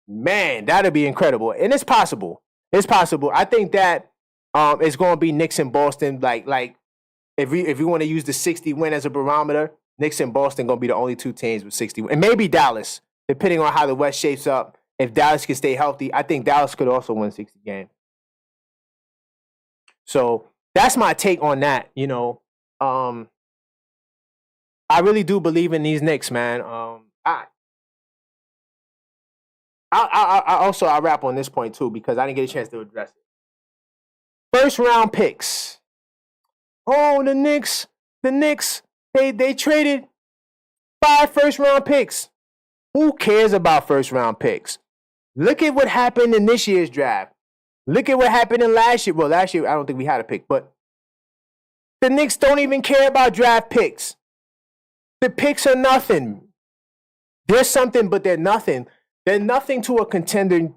man, that'd be incredible. And it's possible. It's possible. I think that it's going to be Knicks and Boston. Like if we want to use the 60 win as a barometer, Knicks and Boston going to be the only two teams with 60 wins. And maybe Dallas, depending on how the West shapes up. If Dallas can stay healthy, I think Dallas could also win 60 games. So that's my take on that. I really do believe in these Knicks, man. I also I wrap on this point too because I didn't get a chance to address it. First round picks. Oh, the Knicks, they traded 5 first round picks. Who cares about first round picks? Look at what happened in this year's draft. Look at what happened in last year. Well, last year I don't think we had a pick, but the Knicks don't even care about draft picks. The picks are nothing. They're something, but they're nothing. They're nothing to a contending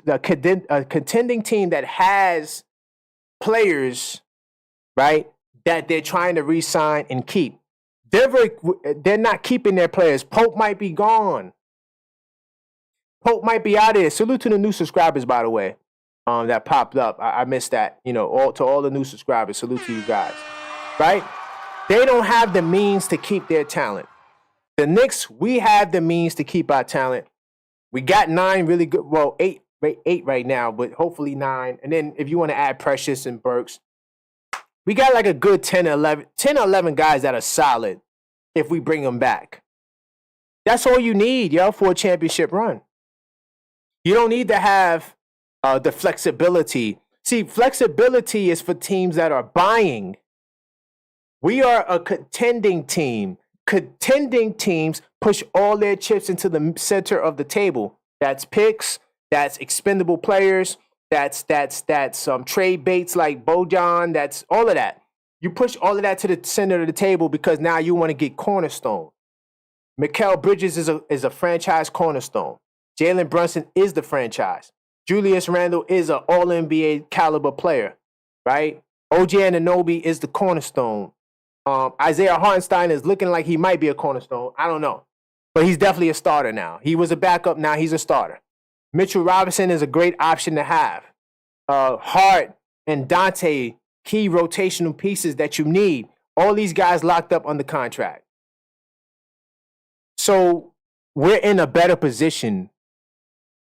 team that has players, right, that they're trying to re-sign and keep. They're not keeping their players. Pope might be gone. Pope might be out of here. Salute to the new subscribers, by the way, that popped up. I missed that. To all the new subscribers, salute to you guys, right? They don't have the means to keep their talent. The Knicks, we have the means to keep our talent. We got 9 really good, well, 8 right now, but hopefully 9. And then if you want to add Precious and Burks, we got like a good 10 or 11 guys that are solid if we bring them back. That's all you need, for a championship run. You don't need to have the flexibility. See, flexibility is for teams that are buying. We are a contending team. Contending teams push all their chips into the center of the table. That's picks. That's expendable players. That's trade baits like Bojan. That's all of that. You push all of that to the center of the table because now you want to get cornerstone. Mikal Bridges is a franchise cornerstone. Jalen Brunson is the franchise. Julius Randle is an All-NBA caliber player, right? OG Anunoby is the cornerstone. Isaiah Hartenstein is looking like he might be a cornerstone. I don't know. But he's definitely a starter now. He was a backup. Now he's a starter. Mitchell Robinson is a great option to have. Hart and Dante, key rotational pieces that you need. All these guys locked up under contract. So we're in a better position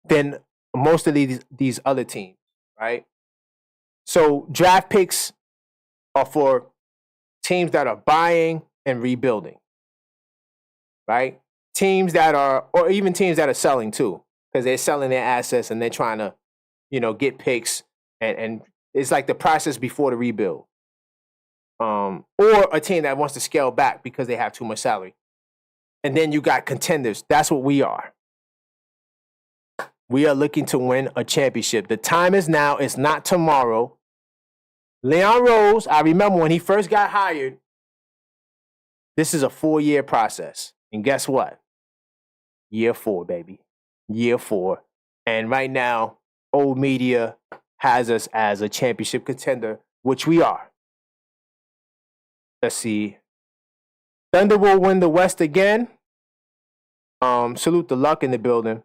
than most of these other teams, right? So draft picks are for teams that are buying and rebuilding, right? Teams that are, or even teams that are selling too, because they're selling their assets and they're trying to, get picks, and it's like the process before the rebuild. Or a team that wants to scale back because they have too much salary. And then you got contenders. That's what we are. We are looking to win a championship. The time is now. It's not tomorrow. Leon Rose, I remember when he first got hired, this is a 4-year process. And guess what? Year 4, baby. Year 4. And right now, old media has us as a championship contender, which we are. Let's see. Thunder will win the West again. Salute the luck in the building.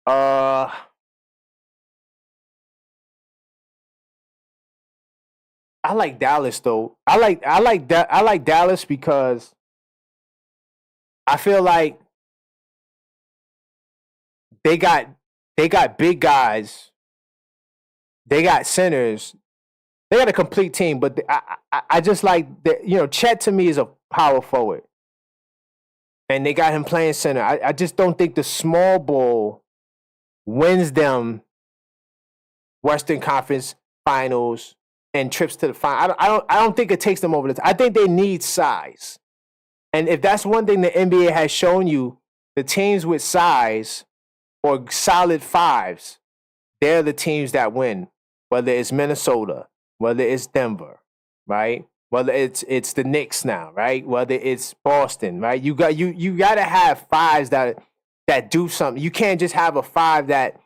I like Dallas though. I like Dallas because I feel like they got big guys. They got centers. They got a complete team, but I just like that. Chet to me is a power forward, and they got him playing center. I just don't think the small ball wins them Western Conference Finals and trips to the final. I don't think it takes them over the top. I think they need size. And if that's one thing the NBA has shown you, the teams with size or solid fives, they're the teams that win. Whether it's Minnesota, whether it's Denver, right? Whether it's the Knicks now, right? Whether it's Boston, right? You got to have fives that do something. You can't just have a 5 that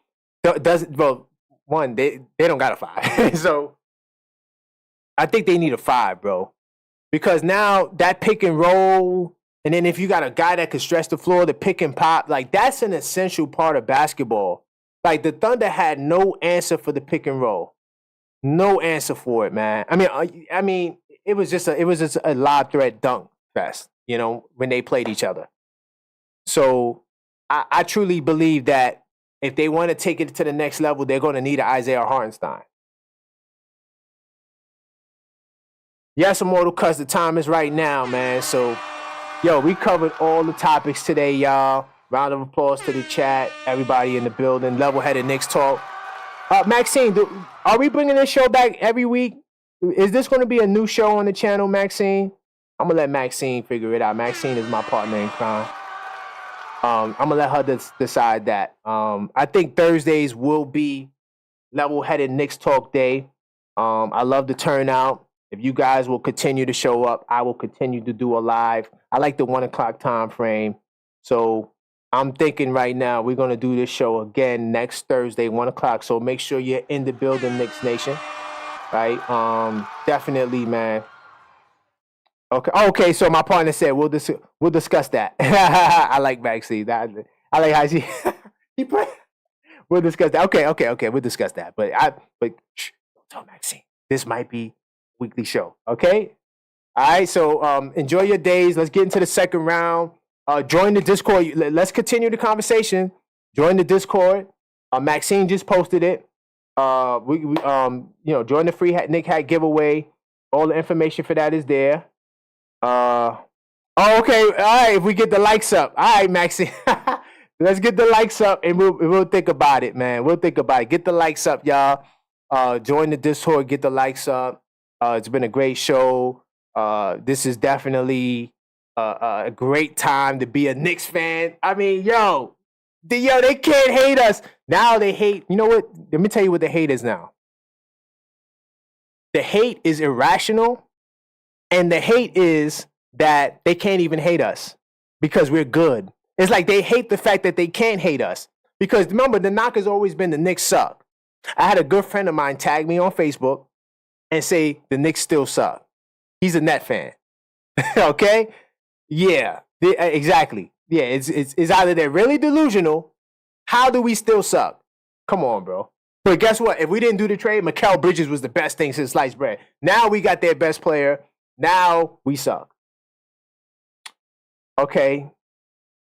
doesn't. Well, one, they don't got a 5. So I think they need a 5, bro. Because now that pick and roll, and then if you got a guy that can stretch the floor, the pick and pop, like that's an essential part of basketball. Like the Thunder had no answer for the pick and roll. No answer for it, man. I mean, it was just a lob threat dunk fest, when they played each other. So I truly believe that if they want to take it to the next level, they're going to need an Isaiah Hartenstein. Yes, Immortal Cuts, the time is right now, man. So, yo, we covered all the topics today, y'all. Round of applause to the chat, everybody in the building. Level-headed Knicks talk. Maxine, are we bringing this show back every week? Is this going to be a new show on the channel, Maxine? I'm going to let Maxine figure it out. Maxine is my partner in crime. I'm going to let her decide that. I think Thursdays will be level-headed Knicks talk day. I love the turnout. If you guys will continue to show up, I will continue to do a live. I like the 1 o'clock time frame. So I'm thinking right now we're going to do this show again next Thursday, 1 o'clock. So make sure you're in the building, Knicks Nation. Right? Definitely, man. Okay. So my partner said we'll discuss that. I like Maxine. I like how she put. We'll discuss that. Okay. We'll discuss that. But don't tell Maxine. This might be weekly show. Okay. All right. So enjoy your days. Let's get into the second round. Join the Discord. Let's continue the conversation. Join the Discord. Maxine just posted it. Join the free Nick hat giveaway. All the information for that is there. Okay. All right. If we get the likes up. All right, Maxine. Let's get the likes up and we'll think about it, man. We'll think about it. Get the likes up, y'all. Join the Discord. Get the likes up. It's been a great show. This is definitely a great time to be a Knicks fan. I mean, they can't hate us. Now they hate. You know what? Let me tell you what the hate is now. The hate is irrational, and the hate is that they can't even hate us because we're good. It's like they hate the fact that they can't hate us. Because remember, the knock has always been the Knicks suck. I had a good friend of mine tag me on Facebook and say the Knicks still suck. He's a Net fan. Okay? Yeah, exactly. Yeah, it's either they're really delusional. How do we still suck? Come on, bro. But guess what? If we didn't do the trade, Mikal Bridges was the best thing since sliced bread. Now we got their best player. Now we suck. Okay.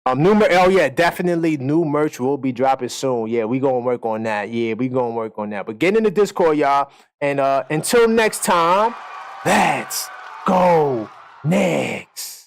Definitely new merch will be dropping soon. Yeah, we gonna work on that. But get in the Discord, y'all. And until next time, let's go Knicks.